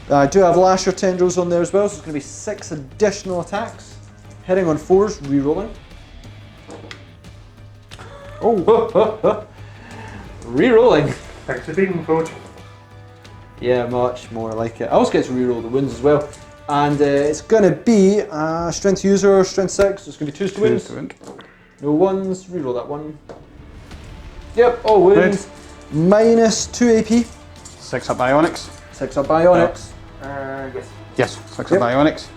I do have Lasher Tendrils on there as well, so it's going to be 6 additional attacks. Hitting on 4s, rerolling. Oh, rerolling. Thanks for being Forge. Yeah, much more like it. I also get to reroll the wounds as well. And it's going to be Strength User, Strength 6, so it's going to be 2s to wound. No 1s, reroll that 1. Yep, all wounds. Minus 2 AP. 6 up Bionics. 6 up Bionics. Yes. Yes, 6 up Bionics.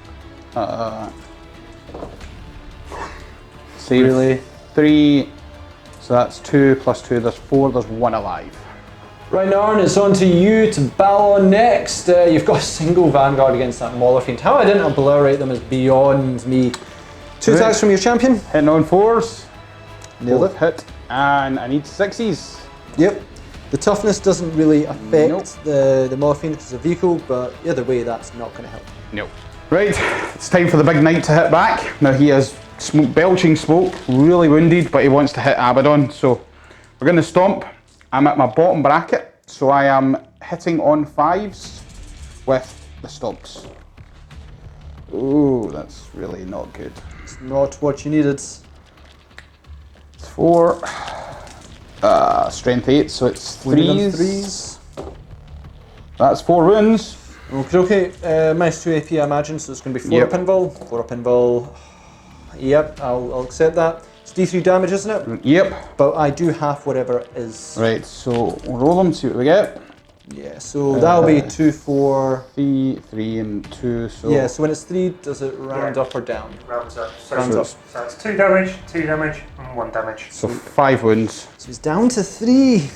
Save Really? 3. So that's 2 plus 2, there's 4, there's 1 alive. Right, Nairn, it's on to you to battle on next. You've got a single Vanguard against that Molorfiend. How I didn't obliterate them is beyond me. 2 attacks from your champion. Hitting on 4s. Nailed it. Hit. And I need 6s. Yep. The toughness doesn't really affect the Molorfiend because it's a vehicle, but either way, that's not going to help. Nope. Right, it's time for the big knight to hit back. Now he is belching smoke, really wounded, but he wants to hit Abaddon, so we're going to stomp. I'm at my bottom bracket, so I am hitting on 5s with the stomps. Ooh, that's really not good. It's not what you needed. It's 4, strength 8, so it's 3s. That's 4 wounds. Okay, minus 2 AP I imagine, so it's going to be 4 up invul. 4 up invul. Yep, I'll accept that. It's D3 damage, isn't it? Yep. But I do half whatever it is. Right, so we'll roll them, see what we get. Yeah, so that'll be 2, 4. 3, 3, and 2. So Yeah, so when it's 3, does it round Yeah. up or down? Rounds up. So, Rounds up. so it's 2 damage, 2 damage, and 1 damage. So 5 wounds. So he's down to 3.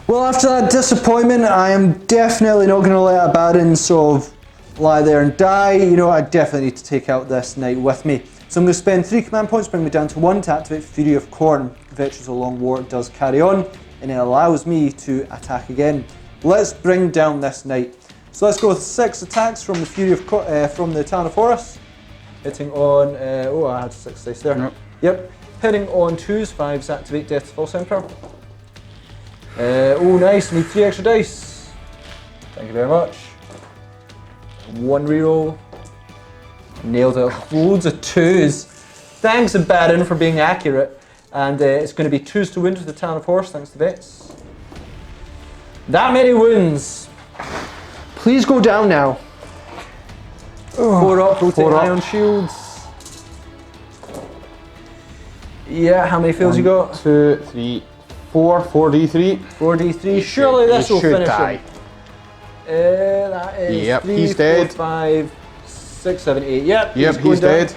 Well, after that disappointment, I am definitely not going to let Abaddon sort of lie there and die. You know, I definitely need to take out this knight with me. So I'm going to spend 3 command points, bring me down to 1 to activate Fury of Khorne. Veterans of the Long War does carry on, and it allows me to attack again. Let's bring down this knight. So let's go with 6 attacks from the Fury of from the Town of Horus. Hitting on, oh, I had 6 dice there. Yep. Hitting on 2s, 5s, activate Death of False Emperor. Oh, nice, need 3 extra dice. Thank you very much. 1 reroll. Nailed it. Loads of 2s. Thanks, Abaddon, for being accurate. And it's going to be 2s to wound with the Town of Horse, thanks to Vets. That many wounds. Please go down now. 4 up, rotate ion shields. Yeah, how many fails you got? 2, 3, 4, 4d3. 4d3. Surely this will finish die. him. That is Yep, 3, he's 4, dead. 5, 6, 7, 8. Yep, Yep, going he's down. dead.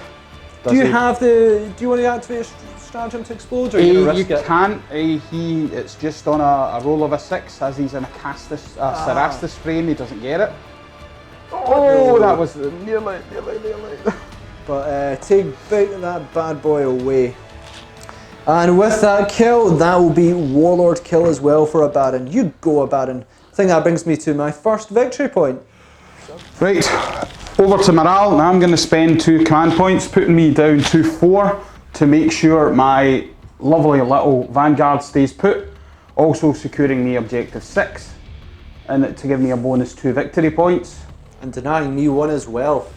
Do you have the? Do you want to activate stratagem to explode, or are you going to You risk it? can't. It's just on a roll of a 6 as he's in a Cerastus frame. He doesn't get it. Oh, that was nearly. But take that bad boy away. And with that kill, that will be Warlord kill as well for Abaddon. You go, Abaddon. I think that brings me to my first victory point. Right, over to morale. Now I'm going to spend 2 command points, putting me down to 4 to make sure my lovely little Vanguard stays put. Also securing me objective 6, and to give me a bonus 2 victory points. And denying me 1 as well.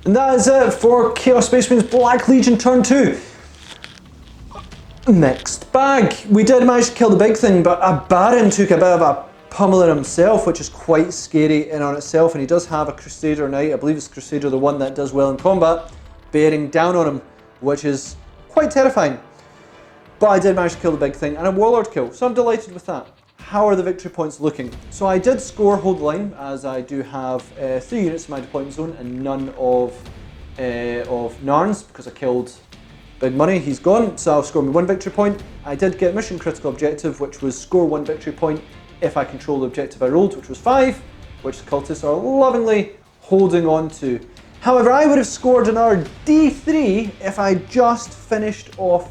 And that is it for Chaos Space Marines Black Legion turn 2. Mixed bag. We did manage to kill the big thing, but Abaddon took a bit of a pummeling himself, which is quite scary in on itself, and he does have a Crusader Knight, I believe it's Crusader, the one that does well in combat, bearing down on him, which is quite terrifying. But I did manage to kill the big thing, and a Warlord kill, so I'm delighted with that. How are the victory points looking? So I did score Hold the Line, as I do have 3 units in my deployment zone, and none of Nairn's, because I killed Big Money, he's gone, so I'll score me 1 victory point. I did get mission critical objective, which was score 1 victory point if I control the objective I rolled, which was 5, which the cultists are lovingly holding on to. However, I would have scored another D3 if I just finished off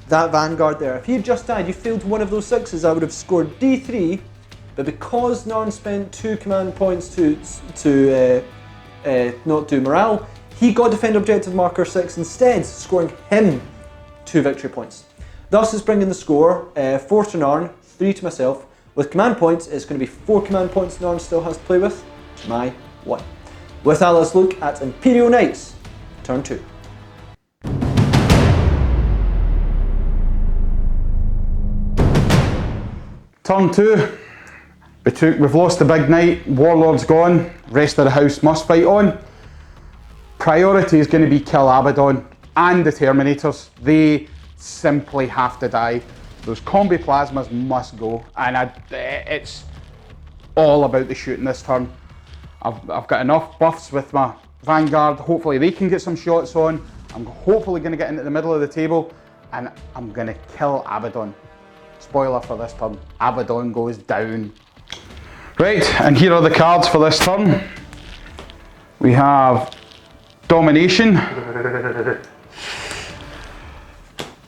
that Vanguard there. If he had just died, you failed one of those 6s, I would have scored D3, but because Nairn spent 2 command points to not do morale, he got defend objective marker 6 instead, scoring him 2 victory points. Thus is bringing the score 4 to Nairn, 3 to myself. With command points, it's going to be 4 command points Nairn still has to play with, my 1. With that, let's look at Imperial Knights, turn 2. Turn 2. We've lost the big knight, Warlord's gone, rest of the house must fight on. Priority is going to be kill Abaddon and the Terminators. They simply have to die. Those combi plasmas must go, and it's all about the shooting this turn. I've got enough buffs with my Vanguard, hopefully they can get some shots on. I'm hopefully going to get into the middle of the table, and I'm going to kill Abaddon. Spoiler for this turn, Abaddon goes down. Right, and here are the cards for this turn. We have Domination.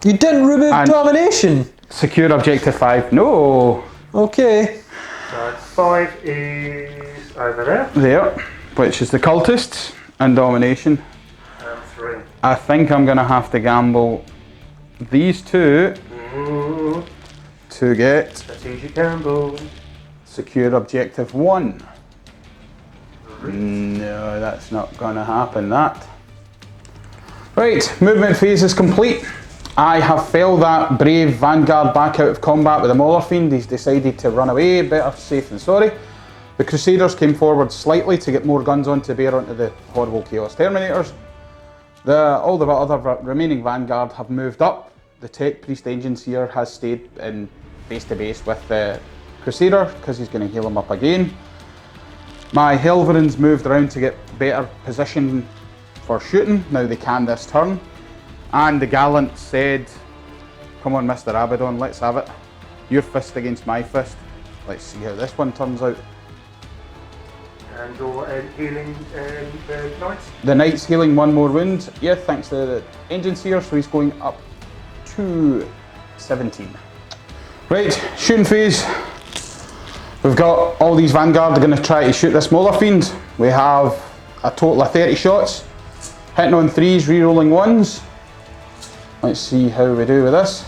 You didn't remove And Domination? Secure objective 5. No. Okay. So 5 is over there. There, which is the cultists and Domination. And 3. I think I'm going to have to gamble these 2 Ooh, to get strategic gamble. secure objective 1. No, that's not going to happen, that. Right, movement phase is complete. I have failed that brave Vanguard back out of combat with the Mauler Fiend. He's decided to run away, better safe than sorry. The Crusaders came forward slightly to get more guns on to bear onto the horrible Chaos Terminators. All the other remaining Vanguard have moved up. The Tech Priest Engines here has stayed in base to base with the Crusader because he's going to heal him up again. My Helverins moved around to get better position for shooting. Now they can this turn. And the Gallant said, come on Mr. Abaddon, let's have it. Your fist against my fist. Let's see how this one turns out. And you're healing the Knights? The Knight's healing 1 more wound. Yeah, thanks to the engines here, so he's going up to 17. Right, shooting phase. We've got all these Vanguard are going to try to shoot this Mauler Fiend. We have a total of 30 shots. Hitting on 3s, re-rolling 1s. Let's see how we do with this.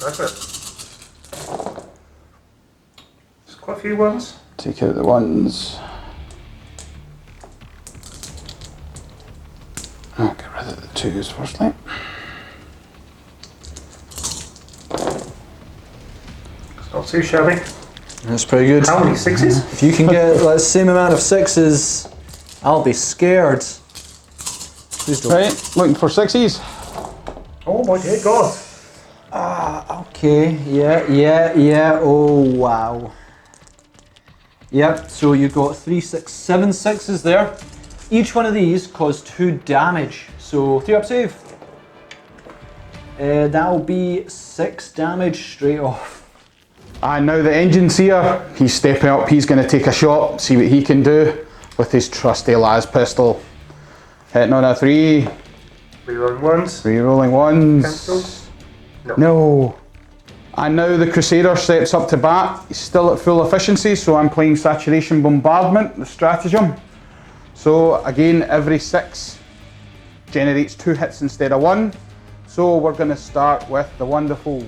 That's it. There's quite a few ones. Take out the 1s. I'll get rid of the 2s firstly. It's not too shabby. That's pretty good. How many 6s? If you can get like, the same amount of 6s, I'll be scared. Please don't. Right, looking for 6s. Oh my dear God. Okay, yeah. Oh, wow. Yep, so you got 3, 6, 7 6s there. Each one of these caused 2 damage. So 3 up save. That'll be 6 damage straight off. And now the engine's here. He's stepping up, he's going to take a shot, see what he can do with his trusty las pistol. Hitting on a 3. Rerolling 1s. Re-rolling 1s. Cancelled. No. And now the Crusader steps up to bat. He's still at full efficiency, so I'm playing Saturation Bombardment, the stratagem. So again, every 6 generates 2 hits instead of 1. So we're going to start with the wonderful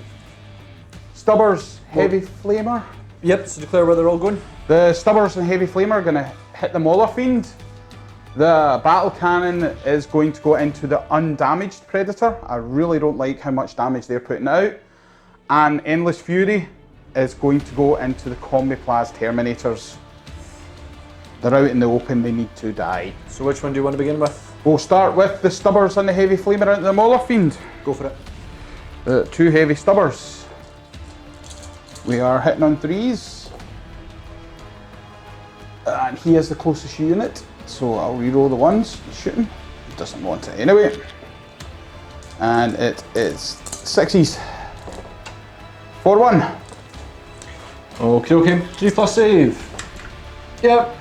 Stubbers Heavy Flamer. Yep, so declare where they're all going. The Stubbers and Heavy Flamer are going to hit the Mauler Fiend. The Battle Cannon is going to go into the Undamaged Predator. I really don't like how much damage they're putting out. And Endless Fury is going to go into the Combi-Plaz Terminators. They're out in the open, they need to die. So which one do you want to begin with? We'll start with the Stubbers and the Heavy Flamer into the Mauler Fiend. Go for it. The 2 Heavy Stubbers. We are hitting on 3s. And he is the closest unit, so I'll re-roll the 1s. He's shooting. He doesn't want it anyway. And it is 6s. 4-1. Okay. 3 plus save. Yep.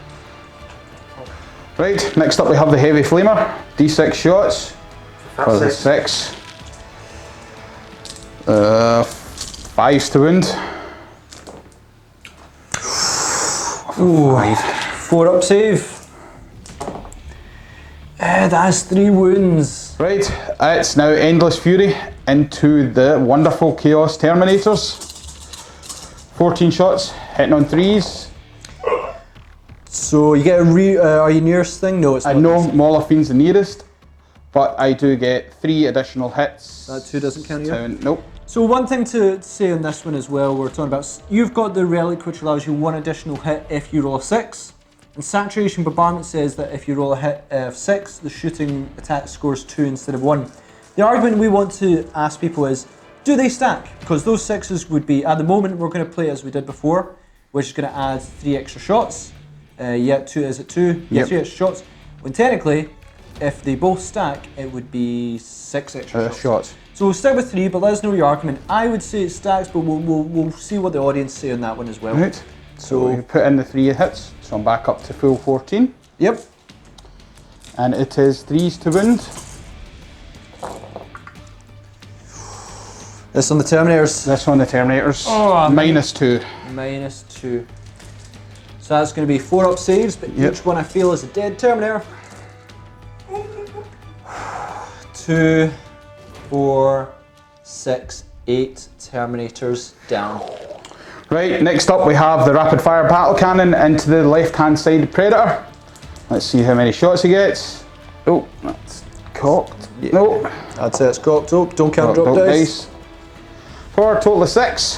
Right, next up we have the Heavy Flamer. D6 shots for the 6. 5s to wound. Ooh, 4 up save. That's 3 wounds. Right, it's now Endless Fury into the wonderful Chaos Terminators. 14 shots, hitting on 3s. So you get a are you nearest thing? No, it's not. No, Mauler Fiend's the nearest, but I do get 3 additional hits. That 2 doesn't count here? Nope. So one thing to say on this one as well, we're talking about, you've got the relic which allows you 1 additional hit if you roll a 6. And Saturation Bombardment says that if you roll a hit of 6, the shooting attack scores 2 instead of 1. The argument we want to ask people is, do they stack? Because those 6s would be, at the moment we're going to play as we did before, which is going to add 3 extra shots. 2, is it 2? Yeah, 3 extra shots. When technically, if they both stack, it would be 6 extra shots. So we'll stick with 3, but let us know your argument. I would say it stacks, but we'll see what the audience say on that one as well. Right. So we put in the 3 hits, so I'm back up to full 14. Yep. And it is 3s to wound. This on the Terminators. This on the Terminators. Oh, -2. -2. So that's going to be 4 up saves, but each one I feel is a dead Terminator. 2, 4, 6, 8 Terminators down. Right, next up we have the Rapid Fire Battle Cannon into the left hand side Predator. Let's see how many shots he gets. Oh, that's cocked. Yeah. No. That's it, it's cocked up. Don't count drop dice. For a total of 6.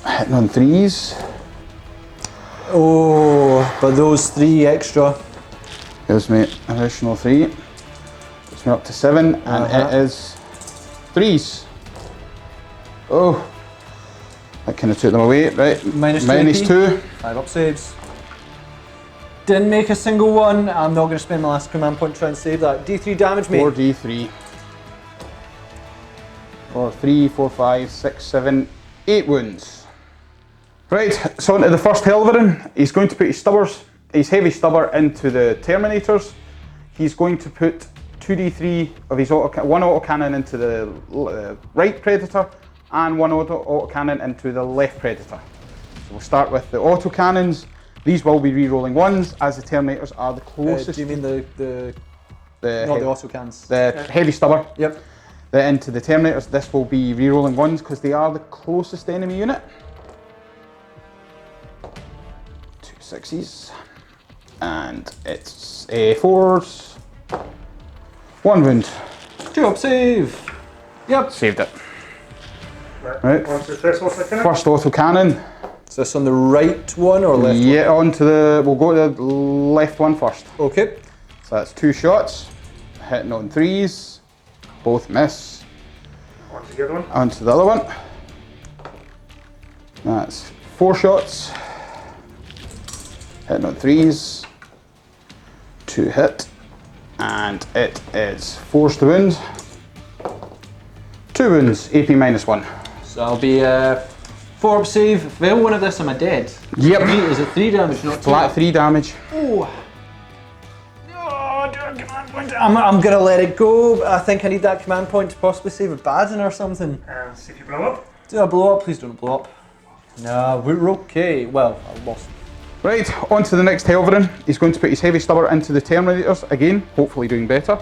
Hitting on 3s. Oh, but those 3 extra. Gives me an additional 3. Gets me up to 7, and it is 3s. Oh, that kind of took them away, right? Minus -2. 2. 5 up saves. Didn't make a single one. I'm not going to spend my last command point to try and save that. D3 damage, mate. 4d3. 3, 4, 5, 6, 7, 8 wounds. Right, so onto the first Helverin. He's going to put his heavy stubber into the Terminators. He's going to put 2d3 of his one autocannon into the right Predator and one autocannon into the left Predator. So we'll start with the autocannons. These will be re-rolling ones, as the Terminators are the closest. Do you mean the autocans? The heavy stubber. Yep. Into the Terminators, this will be re-rolling ones because they are the closest enemy unit. 2 6s. And it's 4s. 1 wound. 2 up save. Yep. Saved it. Right. On to the first autocannon. First autocannon. Is this on the right one or left Yeah, onto we'll go to the left one first. one? Okay. So that's 2 shots. Hitting on 3s. Both miss. On to the other one. Onto the other one. That's 4 shots. Hitting on 3s. 2 hit. And it is forced to wound. 2 wounds, AP -1. So I'll be 4 up save. If I fail one of this, am I dead? Yep. Is it 3 damage, not 2? Flat 3 damage. Oh. Oh, do a command point. I'm gonna let it go. I think I need that command point to possibly save Abaddon or something. And see if you blow up. Do I blow up? Please don't blow up. No, we're okay. Well, I lost. Right, on to the next Helverin. He's going to put his heavy stubber into the Terminators, again, hopefully doing better.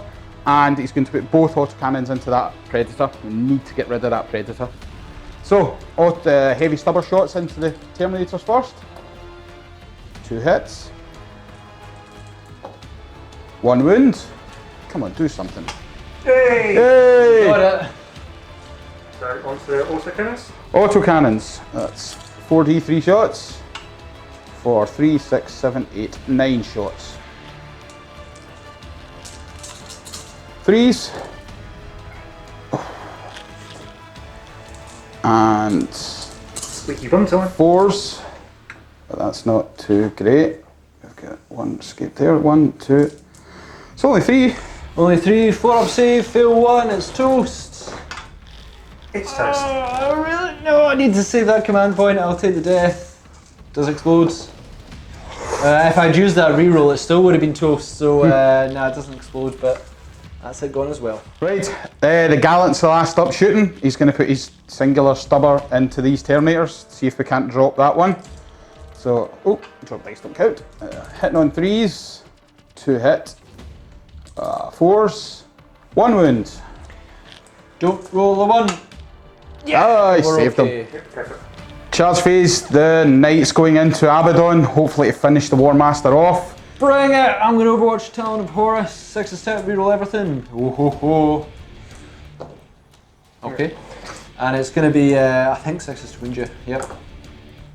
And he's going to put both autocannons into that Predator. We need to get rid of that Predator. So, heavy stubber shots into the Terminators first. 2 hits. 1 wound. Come on, do something. Yay! Yay! Got it. So on to the autocannons. Autocannons. That's 4d3 shots. 4, 3, 6, 7, 8, 9 shots. 3s. And Squeaky bum time. 4s. But that's not too great. We've got 1 escape there. 1, 2. It's only 3. Only 3. 4 up save. Fail 1. It's toast. It's toast. I really no. I need to save that command point. I'll take the death. Does explode. If I'd used that reroll, it still would have been toast. So nah, it doesn't explode, but that's it gone as well. Right, the Gallant's the last up shooting. He's going to put his singular stubber into these Terminators. See if we can't drop that one. So, oh, drop dice don't count. Hitting on 3s, 2 hit, 4s, 1 wound. Don't roll the 1. Yeah, I saved him. Yep, perfect. Charge phase, the Knights going into Abaddon, hopefully to finish the War Master off. Bring it! I'm going to Overwatch Talon of Horus. 6 is tech, reroll everything. Oh ho ho. Okay. And it's going to be, I think 6 is to wound you. Yep.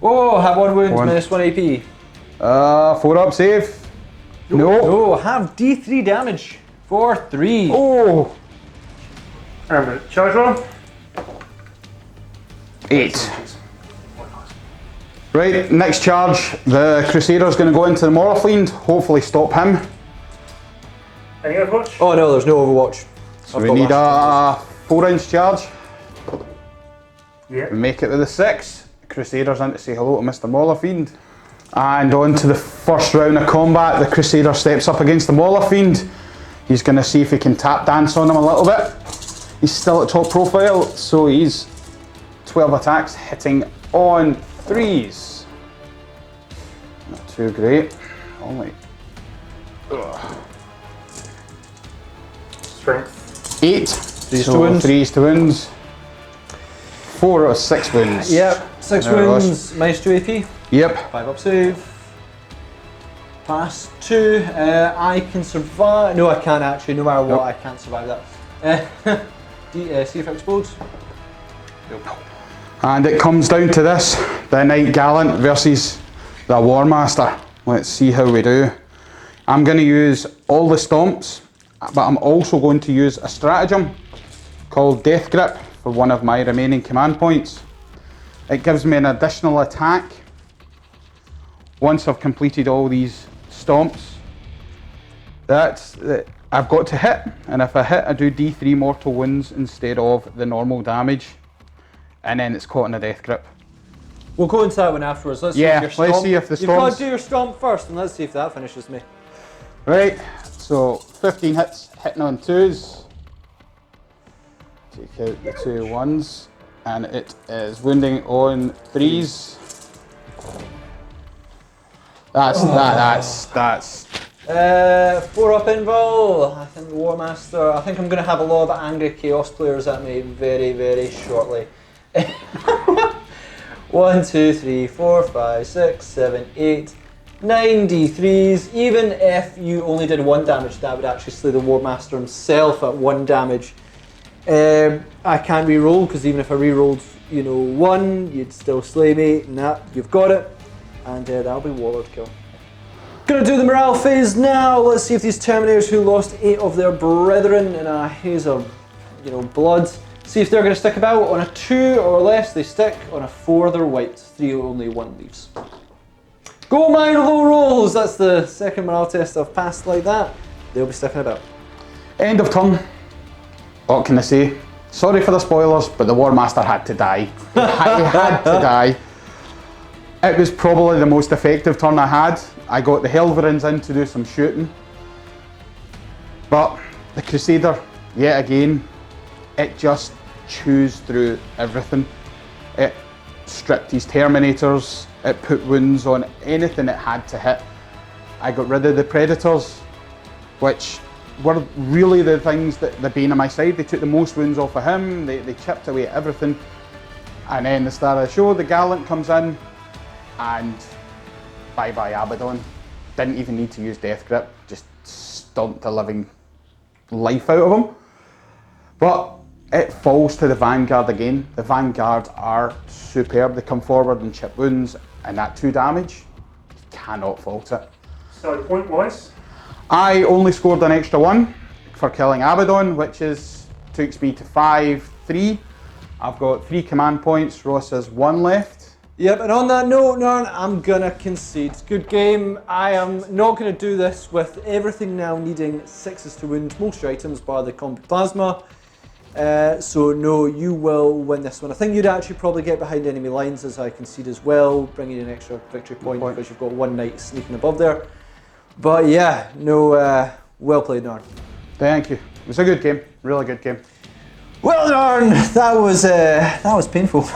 Oh, have 1 wound, -1 AP. 4 up save. No. Oh, have D3 damage for 3. Oh. And the charge roll. 8. Right, next charge, the Crusader's going to go into the Morrofiend, hopefully stop him. Any Overwatch? Oh no, there's no Overwatch. So we need a 4-inch charge. Yeah. We make it with the 6. Crusader's in to say hello to Mr. Morrofiend. And on to the first round of combat, the Crusader steps up against the Morrofiend. He's going to see if he can tap dance on him a little bit. He's still at top profile, so he's 12 attacks, hitting on 3s. Not too great. Only Strength. 8. 3s so to wounds. 3s to wounds. 4 out of 6 wounds. Yep, 6 There it wounds, -2 AP. Yep. 5 up save. Pass 2. I can survive. No, I can't actually. No matter what, Nope. I can't survive that. See if it explodes. Nope. And it comes down to this, the Knight Gallant versus the War Master. Let's see how we do. I'm going to use all the stomps, but I'm also going to use a stratagem called Death Grip for one of my remaining command points. It gives me an additional attack once I've completed all these stomps. I've got to hit, and if I hit, I do D3 mortal wounds instead of the normal damage, and then it's caught in a death grip. We'll go into that one afterwards. Let's see if the You've got stomps... to do your stomp first, and let's see if that finishes me. Right, so 15 hits, hitting on 2s. Take out the 2 1s, and it is wounding on 3s. That's 4 up invul. I think the War Master. I think I'm going to have a lot of angry Chaos players at me very, very shortly. 1, 2, 3, 4, 5, 6, 7, 8, 9 D3s. Even if you only did 1 damage, that would actually slay the War Master himself at 1 damage. I can't re-roll, because even if I re-rolled, 1, you'd still slay me. Nah, you've got it. And that'll be Warlord kill. Gonna do the morale phase now. Let's see if these Terminators who lost 8 of their brethren in a haze of, blood, see if they're gonna stick about. On a 2 or less, they stick. On a 4, they're wiped. 3, only 1 leaves. Go my low rolls! That's the second morale test I've passed like that. They'll be sticking about. End of turn. What can I say? Sorry for the spoilers, but the War Master had to die. He had to die. It was probably the most effective turn I had. I got the Helverins in to do some shooting. But the Crusader, yet again, it just chews through everything. It stripped his Terminators, it put wounds on anything it had to hit. I got rid of the Predators, which were really the things that the bane of my side. They took the most wounds off of him, they chipped away at everything. And then the star of the show, the Gallant comes in, and bye-bye Abaddon. Didn't even need to use Death Grip, just stomped the living life out of him. But it falls to the Vanguard again. The Vanguard are superb. They come forward and chip wounds, and that 2 damage, you cannot fault it. So point-wise? I only scored an extra 1 for killing Abaddon, which took speed to 5-3. I've got 3 command points, Ross has 1 left. Yep, and on that note, Nairn, I'm gonna concede. Good game. I am not gonna do this with everything now needing 6s to wound most items bar the combat plasma. So no, you will win this one. I think you'd actually probably get behind enemy lines, as I concede as well, bringing an extra victory point because you've got 1 knight sneaking above there. But yeah, no, well played, Nairn. Thank you. It was a good game, really good game. Well, Nairn, that was painful.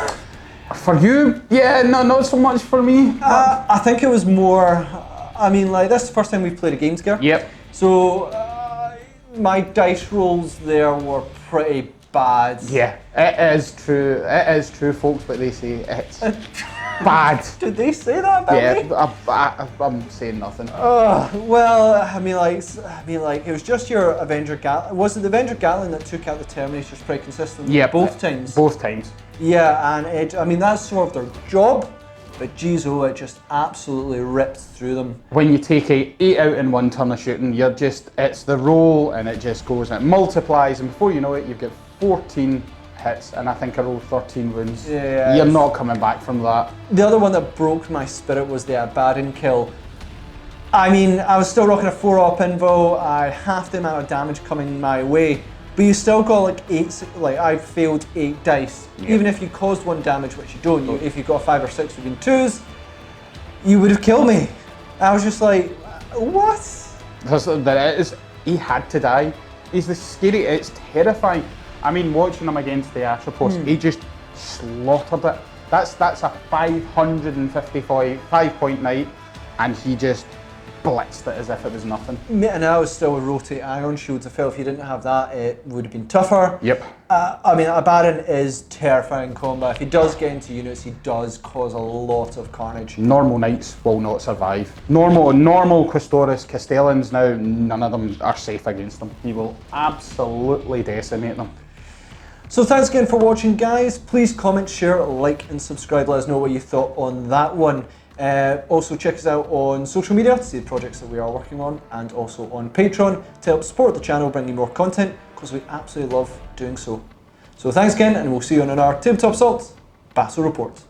For you? Yeah, no, not so much for me. I think it was more, that's the first time we've played a game together. Yep. So, my dice rolls there were pretty bad. Yeah, it is true folks, but they say it's bad. Did they say that about me? Yeah, I'm saying nothing. Well, it was just your Avenger Gatling. Was it the Avenger Gatling that took out the Terminators pretty consistently? Yeah, both times. Both times. Yeah, and that's sort of their job, but geez, it just absolutely ripped through them. When you take 8 out in 1 turn of shooting, it's the roll, and it just goes and it multiplies, and before you know it, you've got 14 hits, and I think I rolled 13 wounds. Yeah. You're not coming back from that. The other one that broke my spirit was the Abaddon kill. I was still rocking a 4-up invo, I had half the amount of damage coming my way, but you still got I failed 8 dice. Yep. Even if you caused 1 damage, which you don't, if you got 5 or 6 within 2s, you would have killed me. I was just like, what? He had to die. He's the scary, it's terrifying. Watching him against the outpost, he just slaughtered it. That's a 555 knight, and he just blitzed it as if it was nothing. And I was still with rotate iron shields. I felt if you didn't have that, it would have been tougher. Yep. Abaddon is terrifying in combat. If he does get into units, he does cause a lot of carnage. Normal knights will not survive. Normal Quaestorus Castellans now, none of them are safe against them. He will absolutely decimate them. So thanks again for watching, guys. Please comment, share, like, and subscribe. Let us know what you thought on that one. Also check us out on social media to see the projects that we are working on, and also on Patreon to help support the channel, bring you more content, because we absolutely love doing so. So thanks again, and we'll see you on our Tabletop Assault Battle Report.